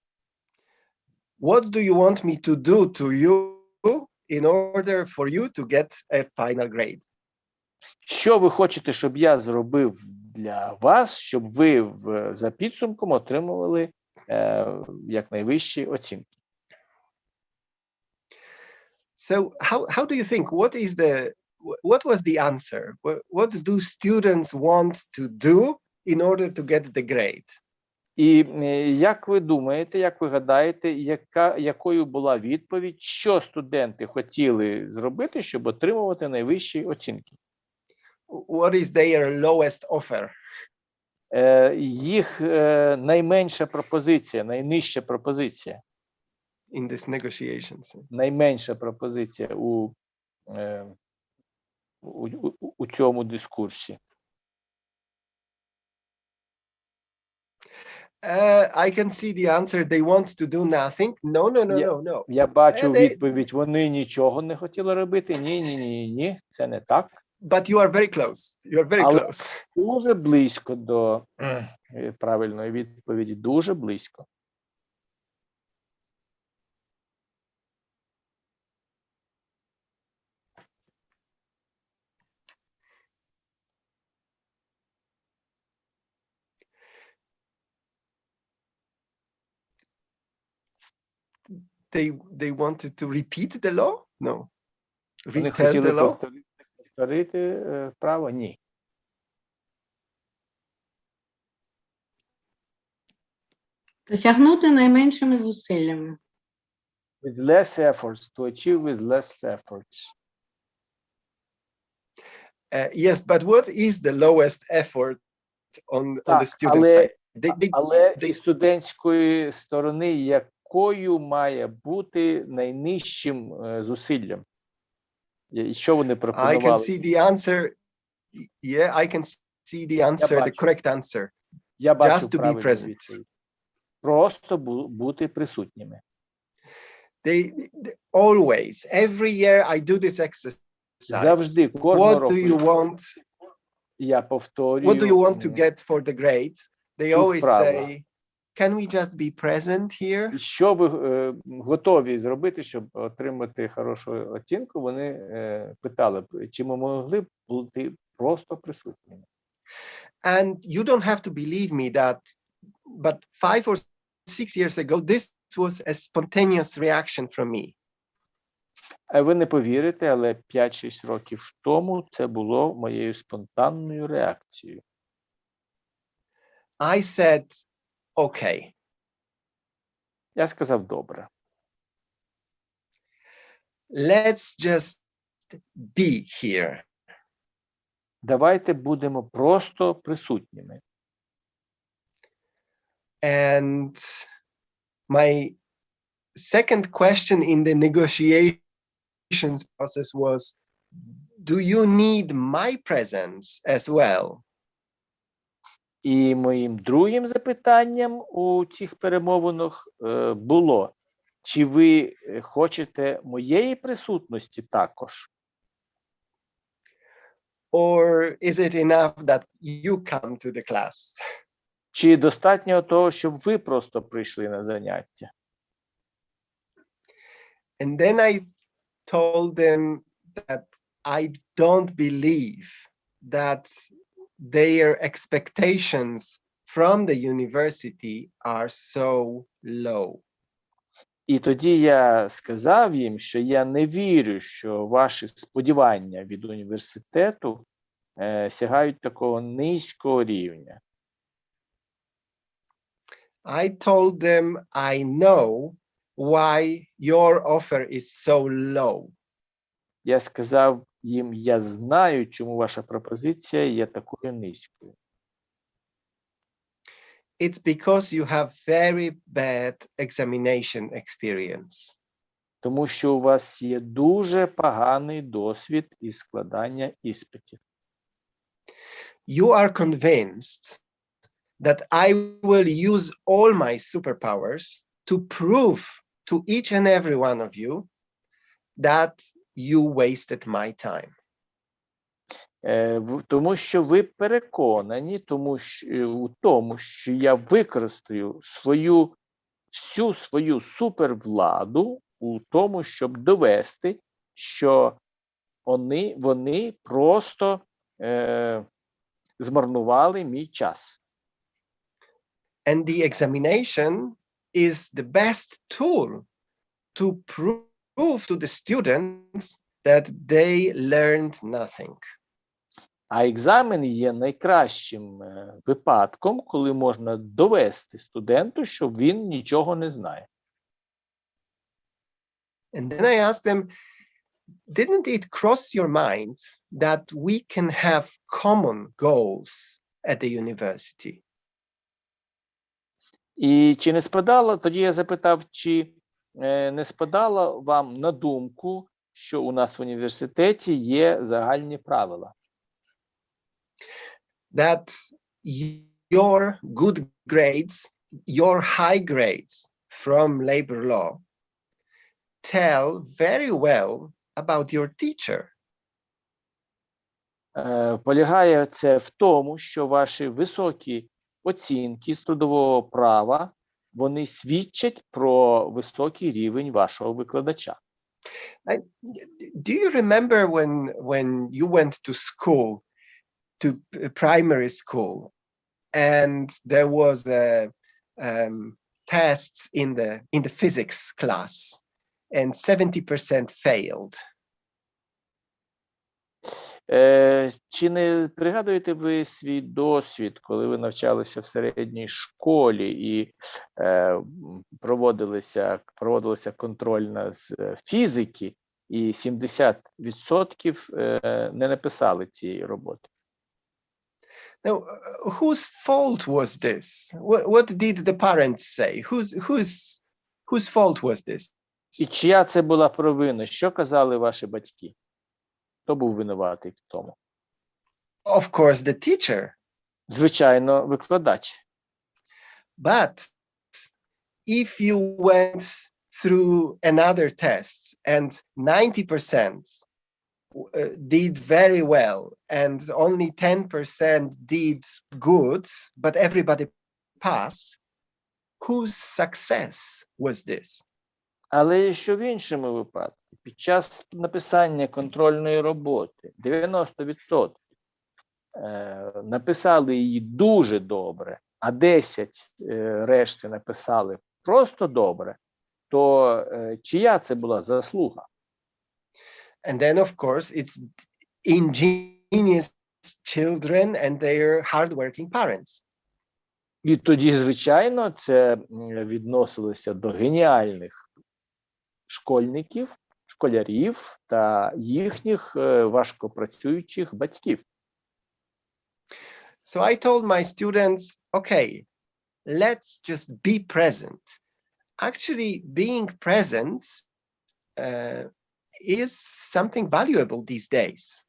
What do you want me to do to you in order for you to get a final grade? Що ви хочете, щоб я зробив для вас, щоб ви за підсумком отримували якнайвищі оцінки? So how do you think, what was the answer? What do students want to do in order to get the grade? І як ви думаєте, як ви гадаєте, якою була відповідь, що студенти хотіли зробити, щоб отримувати найвищі оцінки? What is their lowest offer? Їх найменша пропозиція, найнижча пропозиція. In this negotiations. Найменша пропозиція у цьому дискурсі. I can see the answer. They want to do nothing. No. Я бачу відповідь, вони нічого не хотіли робити. Ні, це не так. But you are very close. You are very close. Дуже близько до правильної відповіді, дуже близько. They wanted to repeat the law? No. Вони Retell the хотіли law? повторити право? Ні. Досягнути найменшими зусиллями. With less efforts, to achieve with less efforts. Yes, but what is the lowest effort on the student але, side? Але зі студентської сторони, якою має бути найнижчим зусиллям? І що вони пропонували? I can see the answer. Yeah, I can see the answer, the correct answer. Я бачу Just to be present. відповідь. Просто бути присутніми. They always, every year I do this exercise. Завжди, кожного року. What do you want? Я повторюю. What do you want to get for the grade? they цю always вправу. say, can we just be present here? І що ви готові зробити, щоб отримати хорошу оцінку? Вони питали, чи ми могли б бути просто присутніми. And you don't have to believe me that, but 5 or 6 years ago, this was a spontaneous reaction from me. Ви не повірите, але 5-6 років тому це було моєю спонтанною реакцією. I said, okay, Я сказав, добре, let's just be here. давайте будемо просто присутніми. And my second question in the negotiations process was, do you need my presence as well? І моїм другим запитанням у цих перемовинах було, чи ви хочете моєї присутності також? Or is it enough that you come to the class? Чи достатньо того, щоб ви просто прийшли на заняття? And then I told them that I don't believe that their expectations from the university are so low. І тоді я сказав їм, що я не вірю, що ваші сподівання від університету сягають такого низького рівня. I told them I know why your offer is so low. Я сказав їм, я знаю, чому ваша пропозиція є такою низькою. It's because you have very bad examination experience. Тому що у вас є дуже поганий досвід із складання іспитів. You are convinced that I will use all my superpowers to prove to each and every one of you that you wasted my time. Тому що ви переконані у тому, що я використаю всю свою супервладу у тому, щоб довести, що вони просто змарнували мій час. And the examination is the best tool to prove to the students that they learned nothing. А екзамен є найкращим випадком, коли можна довести студенту, що він нічого не знає. And then I asked them, didn't it cross your mind that we can have common goals at the university? І чи не спадало, тоді я запитав, чи не спадало вам на думку, що у нас в університеті є загальні правила? That your good grades, your high grades from labor law tell very well about your teacher. Полягає це в тому, що ваші високі оцінки з трудового права, вони свідчать про високий рівень вашого викладача. Do you remember when you went to school, to primary school, and there was tests in the physics class, and 70% failed? Чи не пригадуєте ви свій досвід, коли ви навчалися в середній школі і проводилася контрольна з фізики, і 70% не написали цієї роботи? Now, whose fault was this? What did the parents say? Whose fault was this? І чия це була провина? Що казали ваші батьки? Хто був винуватий в тому? Of course, the teacher. Звичайно, викладач. But if you went through another test and 90% did very well and only 10% did good, but everybody pass, whose success was this? Але якщо в іншому випадку, під час написання контрольної роботи 90% написали її дуже добре, а 10 решти написали просто добре, то чия це була заслуга? And then, of course, it's ingenious children and their hardworking parents. І тоді, звичайно, це відносилося до геніальних школьників, школярів та їхніх важкопрацюючих батьків. So I told my students, okay, let's just be present. Actually, being present is something valuable these days.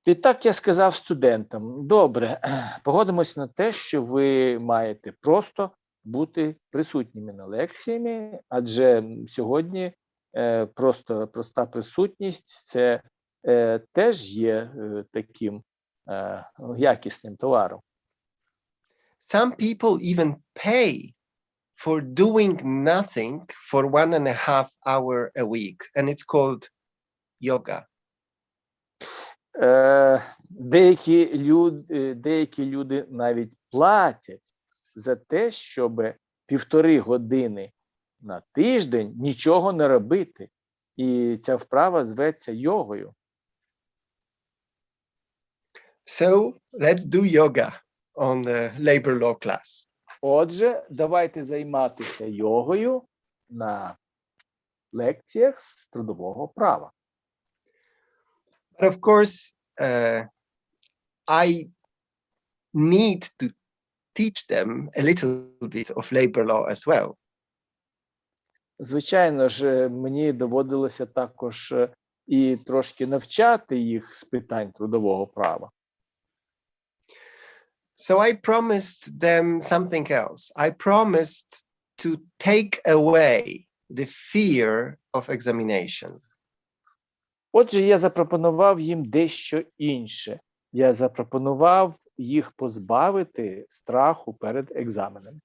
Відтак я сказав студентам: добре, погодимося на те, що ви маєте просто бути присутніми на лекціями, адже сьогодні проста присутність – це теж є таким якісним товаром. Some people even pay for doing nothing for 1.5 hours a week, and it's called yoga. Деякі люди навіть платять за те, щоб 1,5 години на тиждень нічого не робити. І ця вправа зветься йогою. So let's do yoga on the labor law class. Отже, давайте займатися йогою на лекціях з трудового права. But of course, I need to teach them a little bit of labor law as well. Звичайно ж, мені доводилося також і трошки навчати їх з питань трудового права. So I promised them something else. I promised to take away the fear of examination. Отже, я запропонував їм дещо інше. Я запропонував їх позбавити страху перед екзаменом.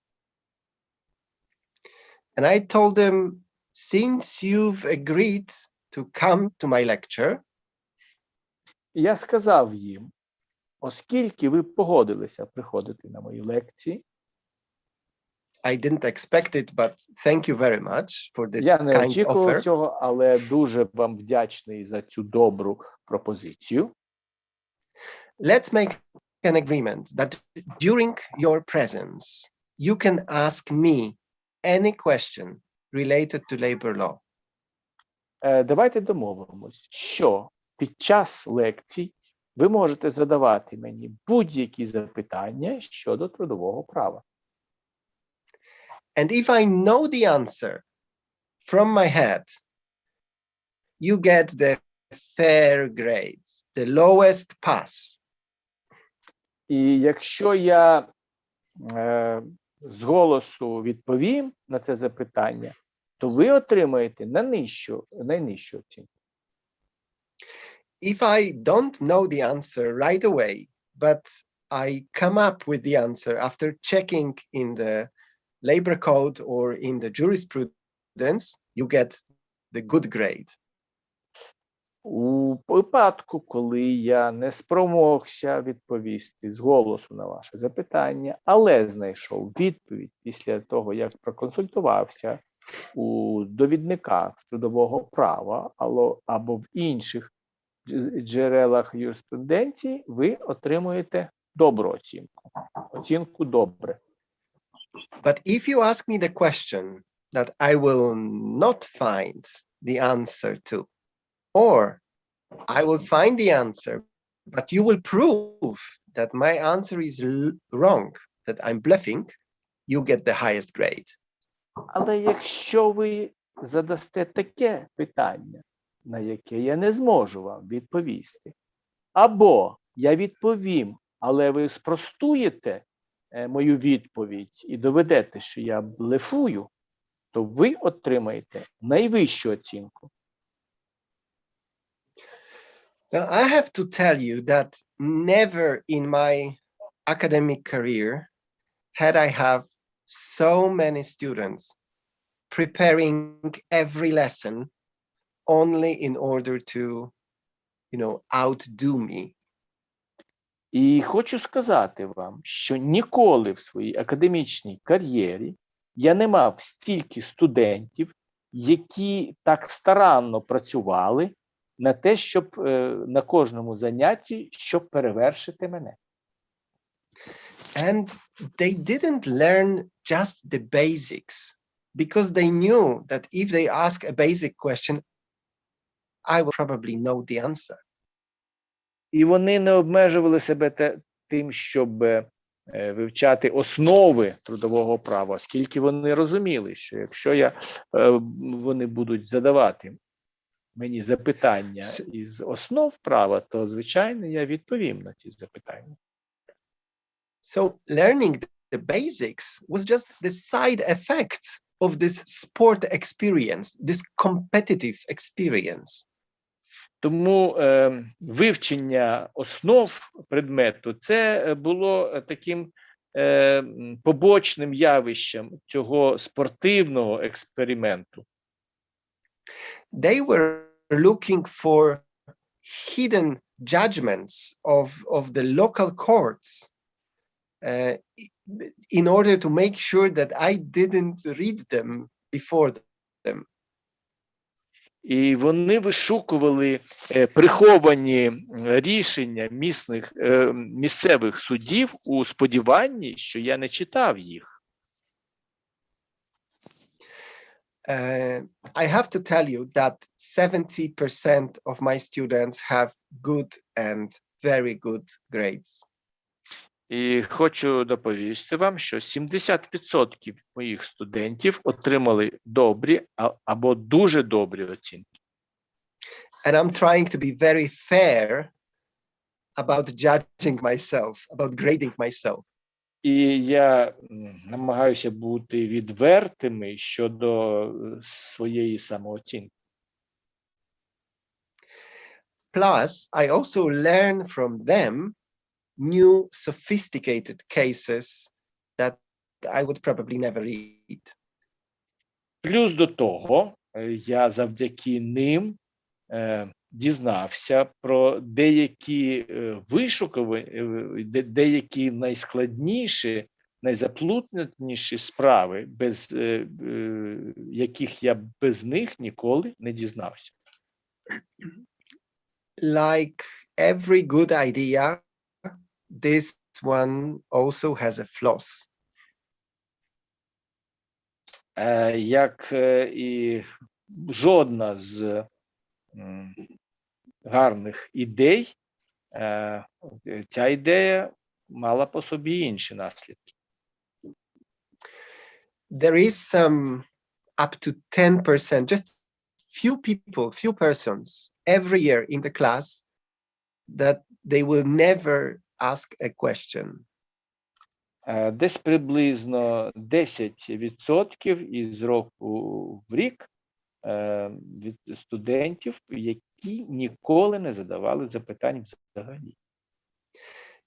And I told them, since you've agreed to come to my lecture, Я сказав їм: оскільки ви погодилися приходити на мої лекції, I didn't expect it, but thank you very much for this я не kind очікував offer. цього, але дуже вам вдячний за цю добру пропозицію. Let's make an agreement that during your presence, you can ask me any question related to labor law. Давайте домовимось, що під час лекцій ви можете задавати мені будь-які запитання щодо трудового права. And if I know the answer from my head, you get the fair grade, the lowest pass. І якщо я з голосу відповім на це запитання, то ви отримаєте найнижчу оцінку. If I don't know the answer right away, but I come up with the answer after checking in the labor code or in the jurisprudence, you get the good grade. У випадку, коли я не спромогся відповісти з голосу на ваше запитання, але знайшов відповідь після того, як проконсультувався у довідниках з трудового права або в інших джерелах юриспруденції, ви отримуєте добру оцінку. Оцінку добре. But if you ask me the question that I will not find the answer to, or I will find the answer, but you will prove that my answer is wrong, that I'm bluffing, you get the highest grade. Але якщо ви задасте таке питання, на яке я не зможу вам відповісти, або я відповім, але ви спростуєте мою відповідь і доведете, що я блефую, то ви отримаєте найвищу оцінку. Now, I have to tell you that never in my academic career had I have so many students preparing every lesson only in order to, outdo me. І хочу сказати вам, що ніколи в своїй академічній кар'єрі я не мав стільки студентів, які так старанно працювали на те, щоб на кожному занятті, щоб перевершити мене. And they didn't learn just the basics because they knew that if they ask a basic question, I will probably know the answer. І вони не обмежували себе тим, щоб вивчати основи трудового права, оскільки вони розуміли, що якщо вони будуть задавати мені запитання із основ права, то, звичайно, я відповім на ці запитання. So learning the basics was just the side effect of this sport experience, this competitive experience. Тому вивчення основ предмету – це було таким побочним явищем цього спортивного експерименту. They were looking for hidden judgments of the local courts in order to make sure that I didn't read them before them. І вони вишукували приховані рішення місцевих судів у сподіванні, що я не читав їх. I have to tell you that 70% of my students have good and very good grades. І хочу доповісти вам, що 70% моїх студентів отримали добрі або дуже добрі оцінки. And I'm trying to be very fair about judging myself, about grading myself. І я намагаюся бути відвертими щодо своєї самооцінки. Plus, I also learn from them new sophisticated cases that I would probably never read. Плюс до того, я завдяки ним дізнався про деякі вишукувані, деякі найскладніші, найзаплутніші справи, без яких я без них ніколи не дізнався. Like every good idea, this one also has a flaws. Як і жодна з гарних ідей, ця ідея мала по собі інші наслідки. There is some up to 10%, just few persons every year in the class that they will never ask a question. Десь приблизно 10% із року в рік від студентів, які ніколи не задавали запитань взагалі.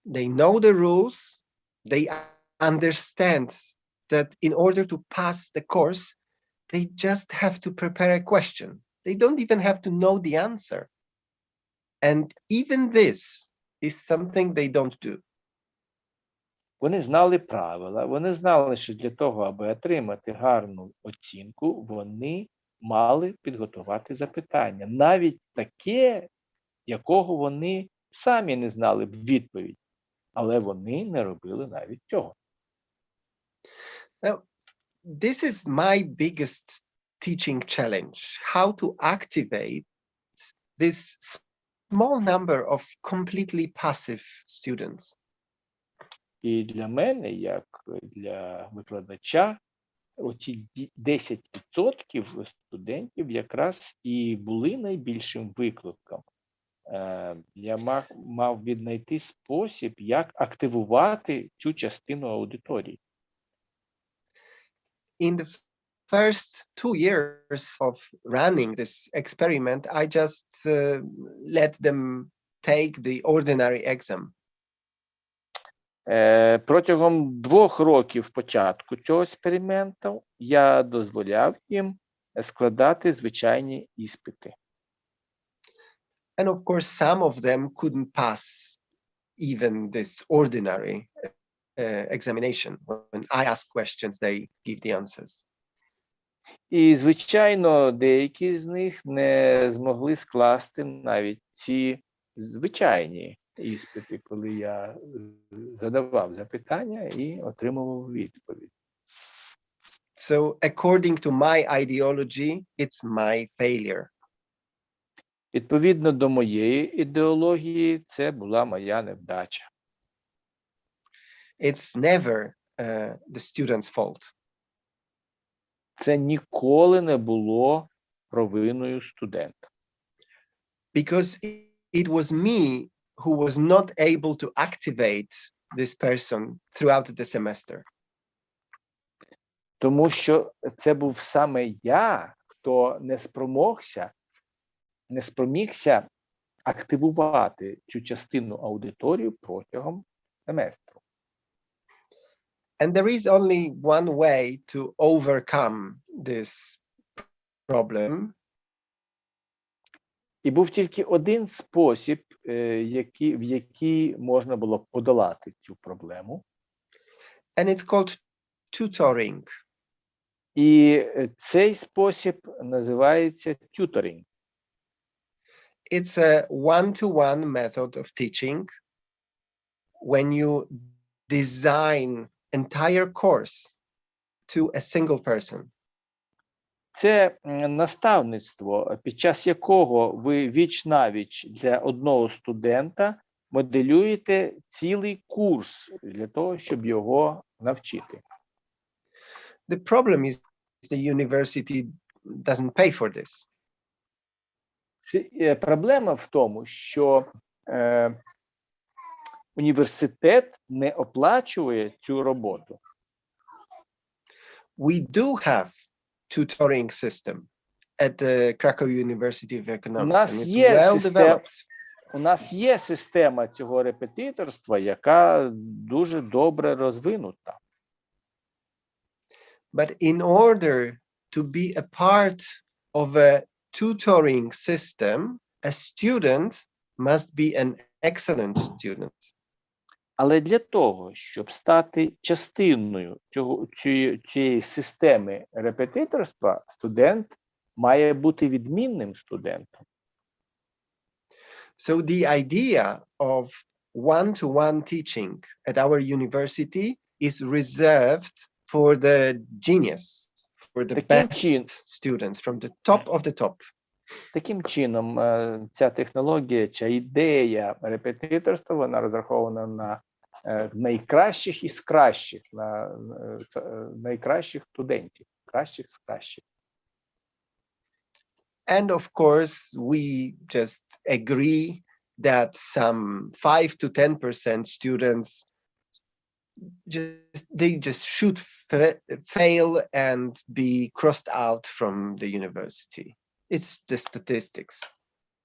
They know the rules, they understand that in order to pass the course, they just have to prepare a question. They don't even have to know the answer. And even this is something they don't do. Вони знали правила, вони знали, що для того, аби отримати гарну оцінку, вони мали підготувати запитання. Навіть таке, якого вони самі не знали б відповідь. Але вони не робили навіть цього. Now, this is my biggest teaching challenge, how to activate this small number of completely passive students. І для мене, як для викладача, оці 10% студентів якраз і були найбільшим викликом. Я мав віднайти спосіб, як активувати цю частину аудиторії. In the first 2 years of running this experiment, I just let them take the ordinary exam. Протягом 2 років початку цього експерименту я дозволяв їм складати звичайні іспити. And of course, some of them couldn't pass even this ordinary examination. When I ask questions, they give the answers. І, звичайно, деякі з них не змогли скласти навіть ці звичайні іспити, коли я задавав запитання і отримував відповідь. So according to my ideology, it's my failure. Відповідно до моєї ідеології, це була моя невдача. It's never the student's fault. Це ніколи не було провиною студента. Because it was me who was not able to activate this person throughout the semester. Тому що це був саме я, хто не спромігся активувати цю частину аудиторії протягом семестру. And there is only one way to overcome this problem. І був тільки один спосіб, в який можна було подолати цю проблему. And it's called tutoring. І цей спосіб називається tutoring. It's a one-to-one method of teaching when you design entire course to a single person. Це наставництво, під час якого ви віч-навіч для одного студента моделюєте цілий курс для того, щоб його навчити. The problem is the university doesn't pay for this. Проблема в тому, що університет не оплачує цю роботу. We do have tutoring system at the Krakow University of Economics, and it's well developed. У нас є система цього репетиторства, яка дуже добре розвинута. But in order to be a part of a tutoring system, a student must be an excellent student. Але для того, щоб стати частиною цієї системи репетиторства, студент має бути відмінним студентом. So the idea of one-to-one teaching at our university is reserved for the genius, for the best students from the top of the top. Таким чином, ця технологія, ця ідея репетиторства, вона розрахована на найкращих із кращих, на найкращих студентів, кращих з кращих. And of course, we just agree that some 5 to 10% students just should fail and be crossed out from the university. It's the statistics.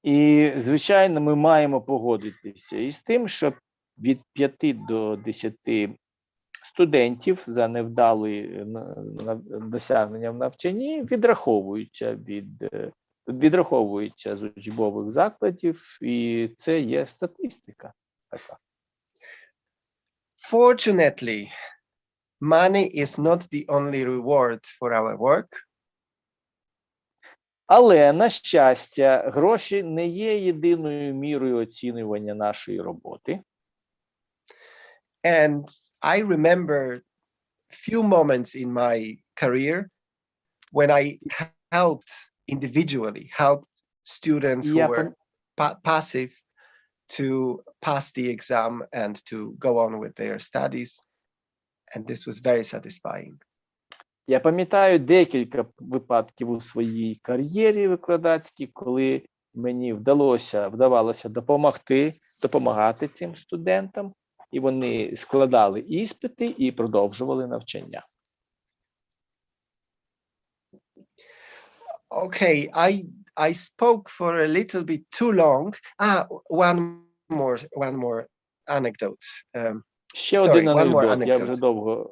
І, звичайно, ми маємо погодитися із тим, що від 5 до 10 студентів за невдале досягнення в навчанні відраховуються з учбових закладів, і це є статистика така. Fortunately, money is not the only reward for our work. Але, на щастя, гроші не є єдиною мірою оцінювання нашої роботи. And I remember few moments in my career when I helped students who were passive to pass the exam and to go on with their studies. And this was very satisfying. Я пам'ятаю декілька випадків у своїй кар'єрі викладацькій, коли мені вдавалося допомагати цим студентам, і вони складали іспити і продовжували навчання. Okay, I spoke for a little bit too long. One more anecdote. Ще Sorry, один one more анекдот. Я вже anecdote.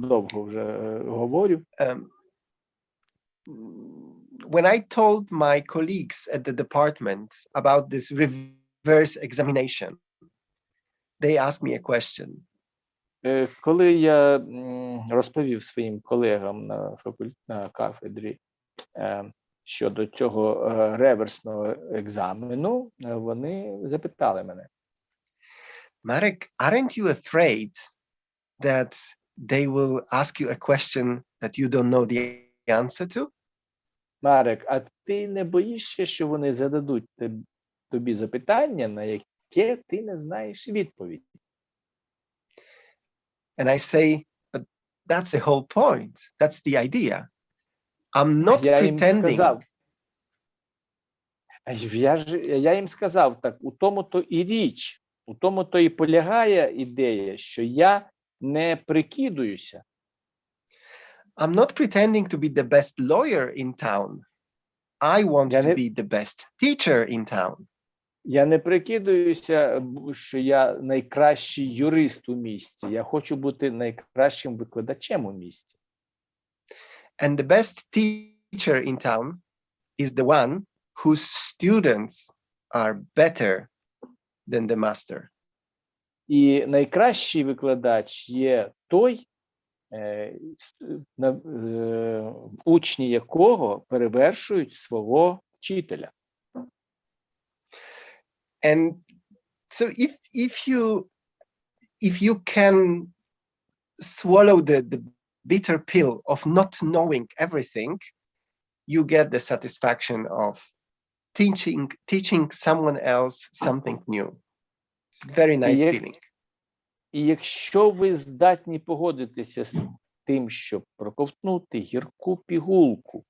довго вже говорю. When I told my colleagues at the department about this reverse examination, they asked me a question. Коли я розповів своїм колегам на кафедрі щодо цього реверсного екзамену, вони запитали мене: Marek, aren't you afraid that they will ask you a question that you don't know the answer to? Марек, а ти не боїшся, що вони зададуть тобі запитання, на яке ти не знаєш відповідь? And I say, but that's the whole point. That's the idea. I'm not Я їм pretending. сказав, я їм сказав, так, у тому-то і річ, у тому-то і полягає ідея, що я не прикидуюся. I'm not pretending to be the best lawyer in town. I want to be the best teacher in town. Я не прикидуюся, що я найкращий юрист у місті. Я хочу бути найкращим викладачем у місті. And the best teacher in town is the one whose students are better than the master. І найкращий викладач є той, учні якого перевершують свого вчителя. And so if you can swallow the bitter pill of not knowing everything, you get the satisfaction of teaching someone else something new. It's a very nice feeling. І якщо ви здатні погодитися з тим, щоб проковтнути гірку пігулку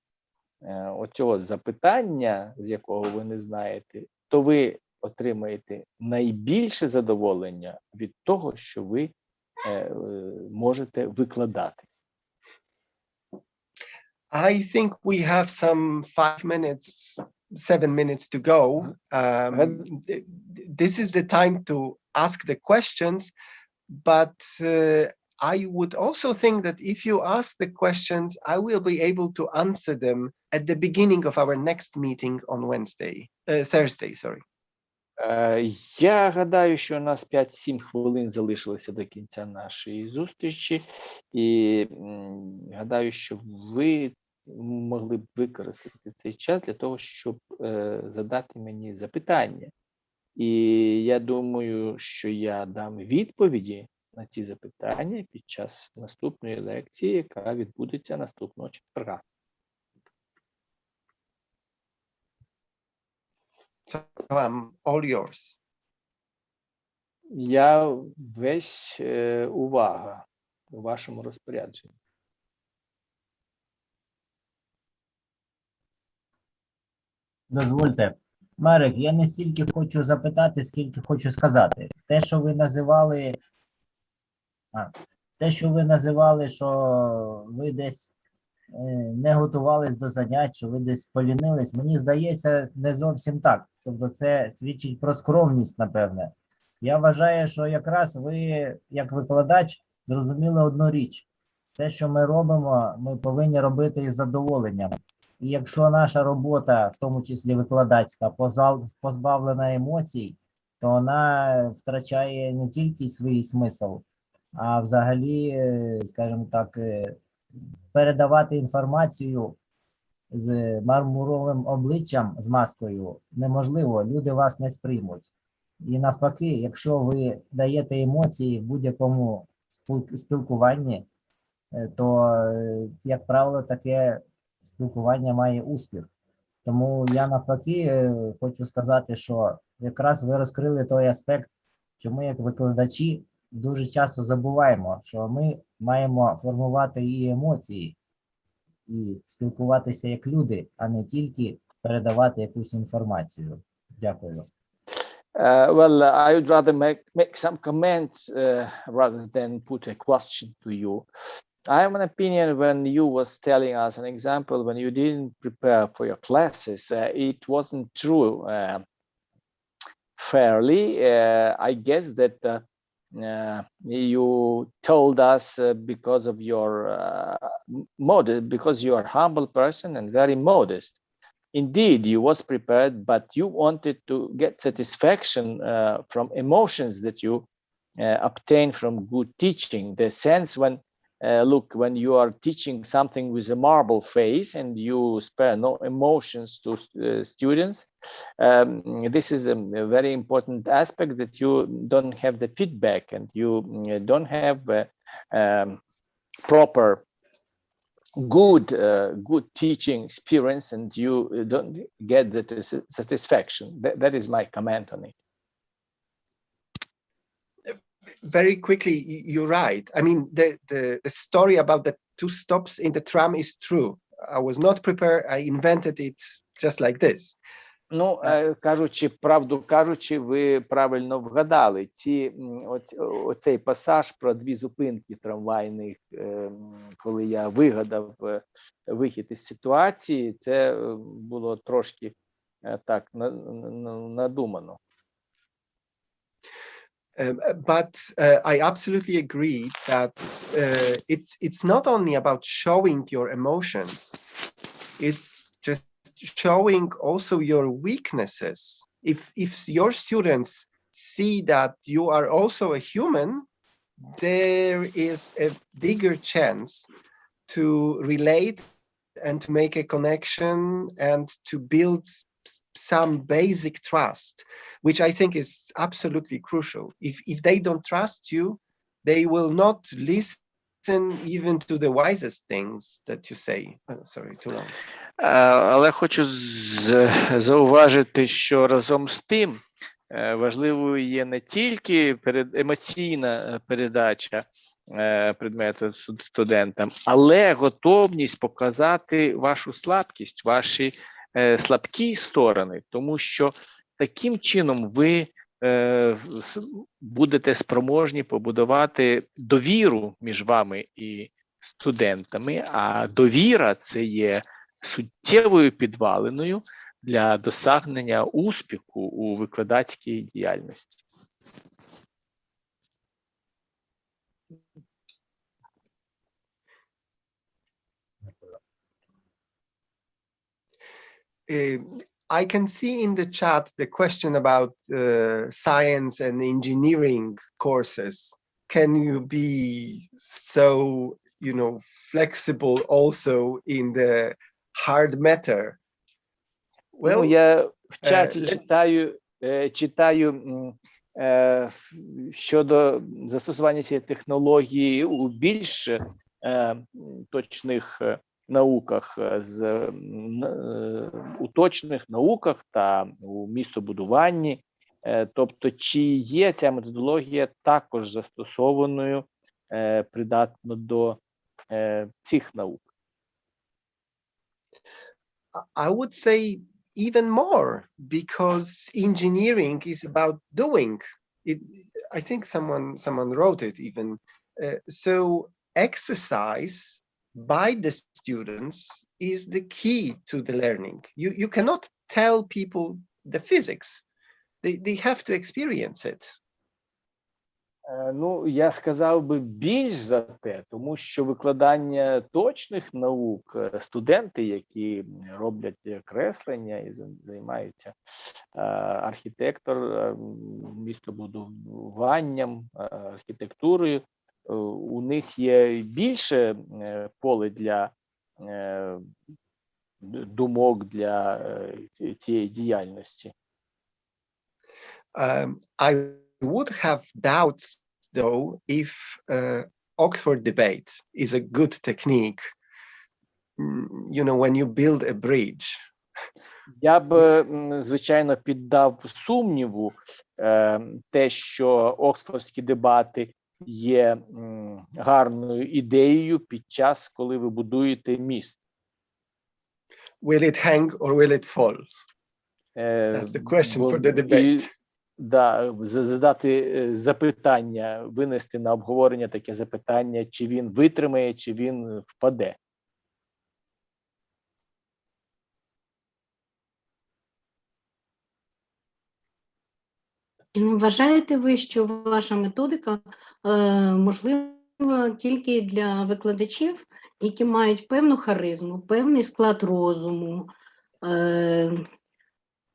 оцього запитання, з якого ви не знаєте, то ви отримаєте найбільше задоволення від того, що ви можете викладати. I think we have some 7 minutes to go. This is the time to ask the questions, but I would also think that if you ask the questions, I will be able to answer them at the beginning of our next meeting on Thursday, sorry. Я гадаю, що у нас 5-7 хвилин залишилося до кінця нашої зустрічі, і гадаю, що ви могли б використати цей час для того, щоб задати мені запитання. І я думаю, що я дам відповіді на ці запитання під час наступної лекції, яка відбудеться наступного четверга. So I'm all yours. Я весь увага у вашому розпорядженні. Дозвольте. Марек, я не стільки хочу запитати, скільки хочу сказати. Те, що ви називали, що ви десь не готувались до занять, що ви десь полінились, мені здається, не зовсім так. Тобто це свідчить про скромність, напевне. Я вважаю, що якраз ви, як викладач, зрозуміли одну річ. Те, що ми робимо, ми повинні робити із задоволенням. І якщо наша робота, в тому числі викладацька, позбавлена емоцій, то вона втрачає не тільки свій смисл, а взагалі, скажімо так, передавати інформацію з мармуровим обличчям, з маскою, неможливо, люди вас не сприймуть. І навпаки, якщо ви даєте емоції в будь-якому спілкуванні, то, як правило, таке спілкування має успіх. Тому я навпаки хочу сказати, що якраз ви розкрили той аспект, що ми як викладачі дуже часто забуваємо, що ми маємо формувати і емоції, і спілкуватися як люди, а не тільки передавати якусь інформацію. Дякую. Well, I would rather make some comments rather than put a question to you. I have an opinion when you was telling us an example when you didn't prepare for your classes. It wasn't true fairly. I guess that you told us because of your because you are a humble person and very modest. Indeed, you was prepared, but you wanted to get satisfaction from emotions that you obtain from good teaching. The sense when, look, when you are teaching something with a marble face and you spare no emotions to students, this is a very important aspect, that you don't have the feedback and you don't have proper good teaching experience, and you don't get the satisfaction. That is my comment on it. Very quickly, you're right. I mean, the story about the 2 stops in the tram is true. I was not prepared. I invented it just like this. Ну, правду кажучи, ви правильно вгадали. Оцей пасаж про 2 зупинки трамвайних, коли я вигадав вихід із ситуації, це було трошки так надумано. But I absolutely agree that it's not only about showing your emotions, it's just showing also your weaknesses. If your students see that you are also a human, there is a bigger chance to relate and to make a connection and to build some basic trust, which I think is absolutely crucial. If they don't trust you, they will not listen even to the wisest things that you say. Sorry, too long. Але хочу зауважити, що разом з тим важливою є не тільки емоційна передача предмету студентам, але готовність показати вашу слабкість, ваші слабкі сторони, тому що таким чином ви будете спроможні побудувати довіру між вами і студентами, а довіра – це є суттєвою підвалиною для досягнення успіху у викладацькій діяльності. I can see in the chat the question about science and engineering courses. Can you be so, flexible also in the hard matter? Well, я в чаті читаю щодо застосування цієї технології у більш точних науках, у точних науках та у містобудуванні. Тобто, чи є ця методологія також застосованою придатно до цих наук? I would say even more, because engineering is about doing it. I think someone wrote it even. So exercise by the students is the key to the learning. You cannot tell people the physics. They have to experience it. Ну, я сказав би більш за те, тому що викладання точних наук, студенти, які роблять креслення і займаються містобудуванням, архітектурою, у них є більше поле для думок, для цієї діяльності. I would have doubts, though, if Oxford debate is a good technique. When you build a bridge. Я б, звичайно, піддав сумніву те, що оксфордські дебати є гарною ідеєю під час, коли ви будуєте міст. Will it hang or will it fall? That's the question for the debate. Да, задати запитання, винести на обговорення таке запитання, чи він витримає, чи він впаде. Чи не вважаєте ви, що ваша методика можлива тільки для викладачів, які мають певну харизму, певний склад розуму,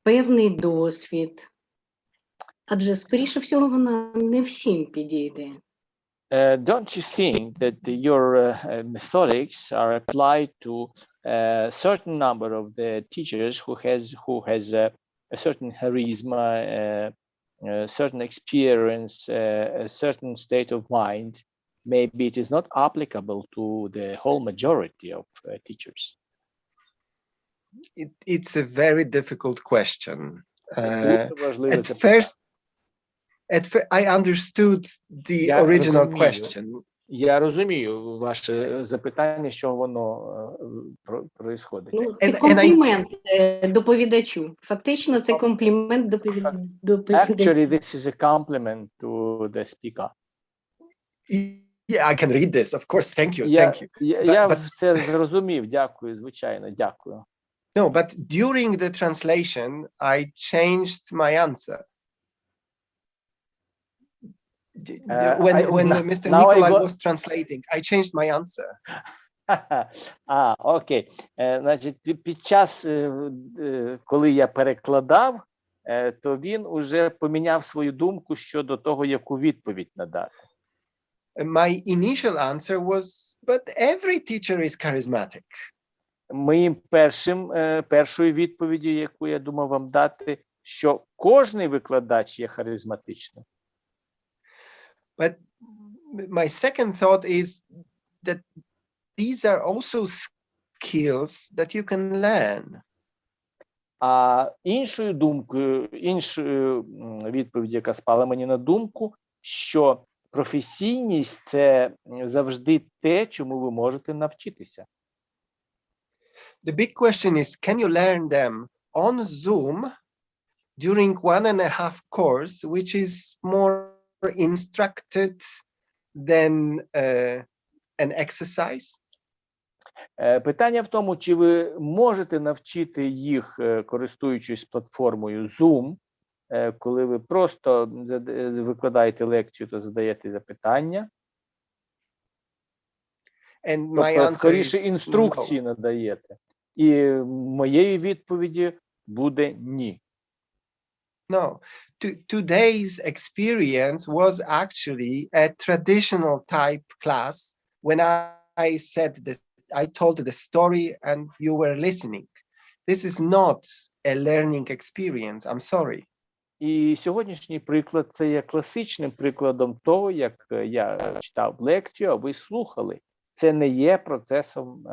певний досвід? Адже, скоріше всього, вона не всім підійде. Don't you think that your methodics are applied to a certain number of the teachers who has a certain charisma, a certain experience, a certain state of mind? Maybe it is not applicable to the whole majority of teachers. It's a very difficult question. Дуже важливе At запитання. first, I understood the Я original розумію. question. Я розумію ваше запитання, що воно происходить. Ну, це комплімент доповідачу. Фактично, це комплімент доповідачу. Actually, this is a compliment to the speaker. Yeah, I can read this, of course. Thank you. Thank you. Я все зрозумів. Дякую, звичайно. Дякую. No, but during the translation, I changed my answer. When Mr. Nikolai was translating, I changed my answer. Окей. Значить, під час, коли я перекладав, то він уже поміняв свою думку щодо того, яку відповідь надати. My initial answer was, but every teacher is charismatic. Моїм першою відповіддю, яку я думав вам дати, що кожний викладач є харизматичним. But my second thought is that these are also skills that you can learn. А іншою відповіддю, яка спала мені на думку, що професійність – це завжди те, чому ви можете навчитися. The big question is, can you learn them on Zoom during 1.5 course, which is more instructed than an exercise? Питання в тому, чи ви можете навчити їх, користуючись платформою Zoom, коли ви просто викладаєте лекцію та задаєте запитання. Тобто, скоріше, інструкції надаєте. І моєю відповіді буде ні. No, today's experience was actually a traditional type class when I told the story and you were listening. This is not a learning experience. I'm sorry. І сьогоднішній приклад – це є класичним прикладом того, як я читав лекцію, а ви слухали. Це не є процесом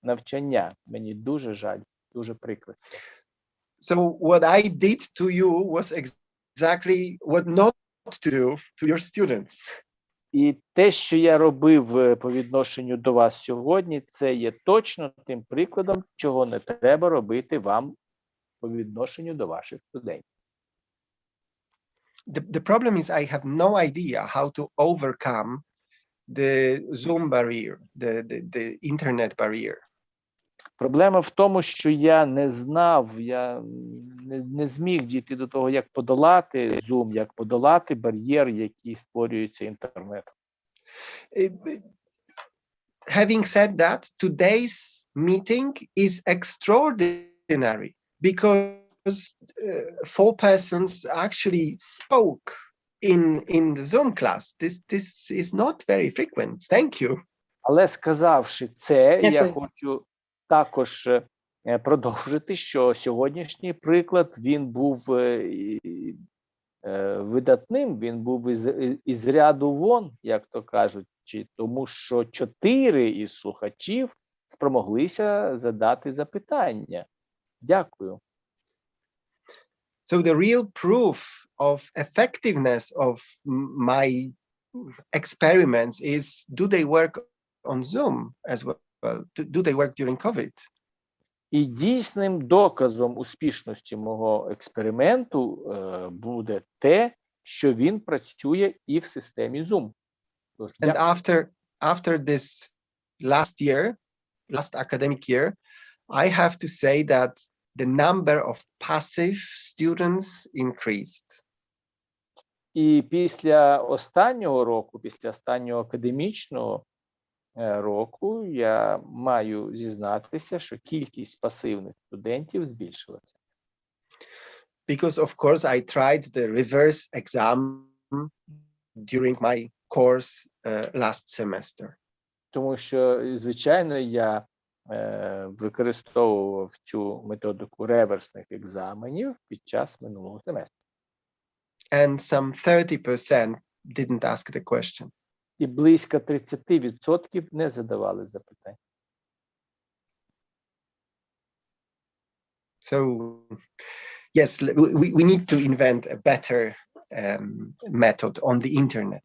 навчання. Мені дуже жаль, дуже прикро. So what I did to you was exactly what not to do to your students. І те, що я робив по відношенню до вас сьогодні, це є точно тим прикладом, чого не треба робити вам по відношенню до ваших студентів. The problem is I have no idea how to overcome the Zoom barrier, the internet barrier. Проблема в тому, що я не знав, я не зміг дійти до того, як подолати Zoom, як подолати бар'єр, який створюється інтернетом. Having said that, today's meeting is extraordinary because 4 persons actually spoke in the Zoom class. This is not very frequent. Thank you. Але сказавши це, я хочу також продовжити, що сьогоднішній приклад, він був видатним, він був із ряду вон, як то кажуть, тому що 4 із слухачів спромоглися задати запитання. Дякую. So the real proof of effectiveness of my experiments is, do they work on Zoom as well? Do they work during COVID? І дійсним доказом успішності мого експерименту буде те, що він працює і в системі Zoom. Тож, and after this last academic year, I have to say that the number of passive students increased. І після останнього року, після останнього академічного року, я маю зізнатися, що кількість пасивних студентів збільшилася. Because of course I tried the reverse exam during my course last semester. Тому що, звичайно, я використовував цю методику реверсних екзаменів під час минулого семестру. And some 30% didn't ask the question. І близько 30% не задавали запитань. So yes, we need to invent a better method on the internet.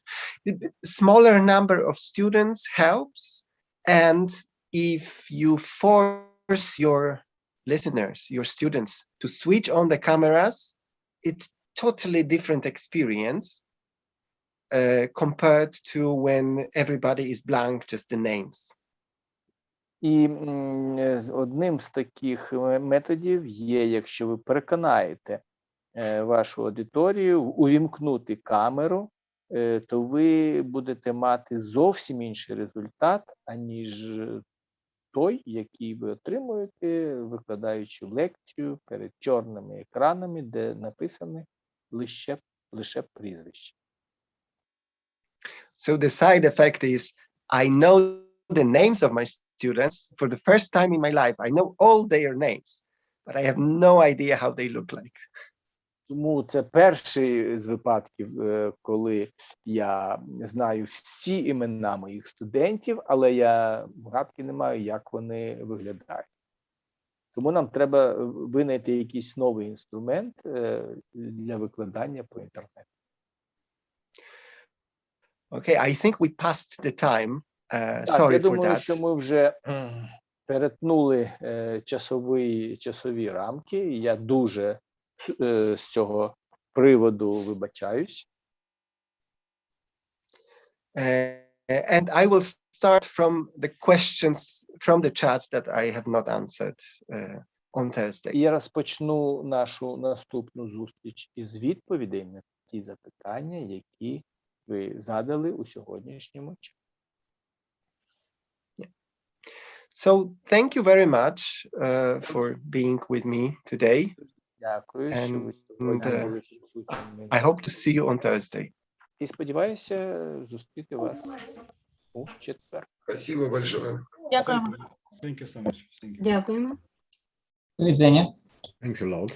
Smaller number of students helps, and if you force your listeners, your students, to switch on the cameras, it's totally different experience compared to when everybody is blank, just the names. І одним з таких методів є, якщо ви переконаєте вашу аудиторію увімкнути камеру, то ви будете мати зовсім інший результат, аніж той, який ви отримуєте, викладаючи лекцію перед чорними екранами, де написане лише прізвище. So the side effect is I know the names of my students for the first time in my life. I know all their names, but I have no idea how they look like. Тому це перший з випадків, коли я знаю всі імена моїх студентів, але я гадки не маю, як вони виглядають. Тому нам треба винайти якийсь новий інструмент для викладання по інтернету. Okay, I think we passed the time. Так, Sorry я for думаю, that. що ми вже перетнули часові рамки. І я дуже з цього приводу вибачаюсь. And I will start from the questions from the chat that I have not answered on Thursday. І я розпочну нашу наступну зустріч із відповідей на ті запитання, які ви задали у сьогоднішньому часі. So thank you very much for being with me today. Дякую, що ви сьогодні були присутніми. I hope to see you on Thursday. І сподіваюся зустріти вас у четвер. Спасибо большое. Thank you so much. Thank you. Дякуємо. До widzenia. Thanks a lot.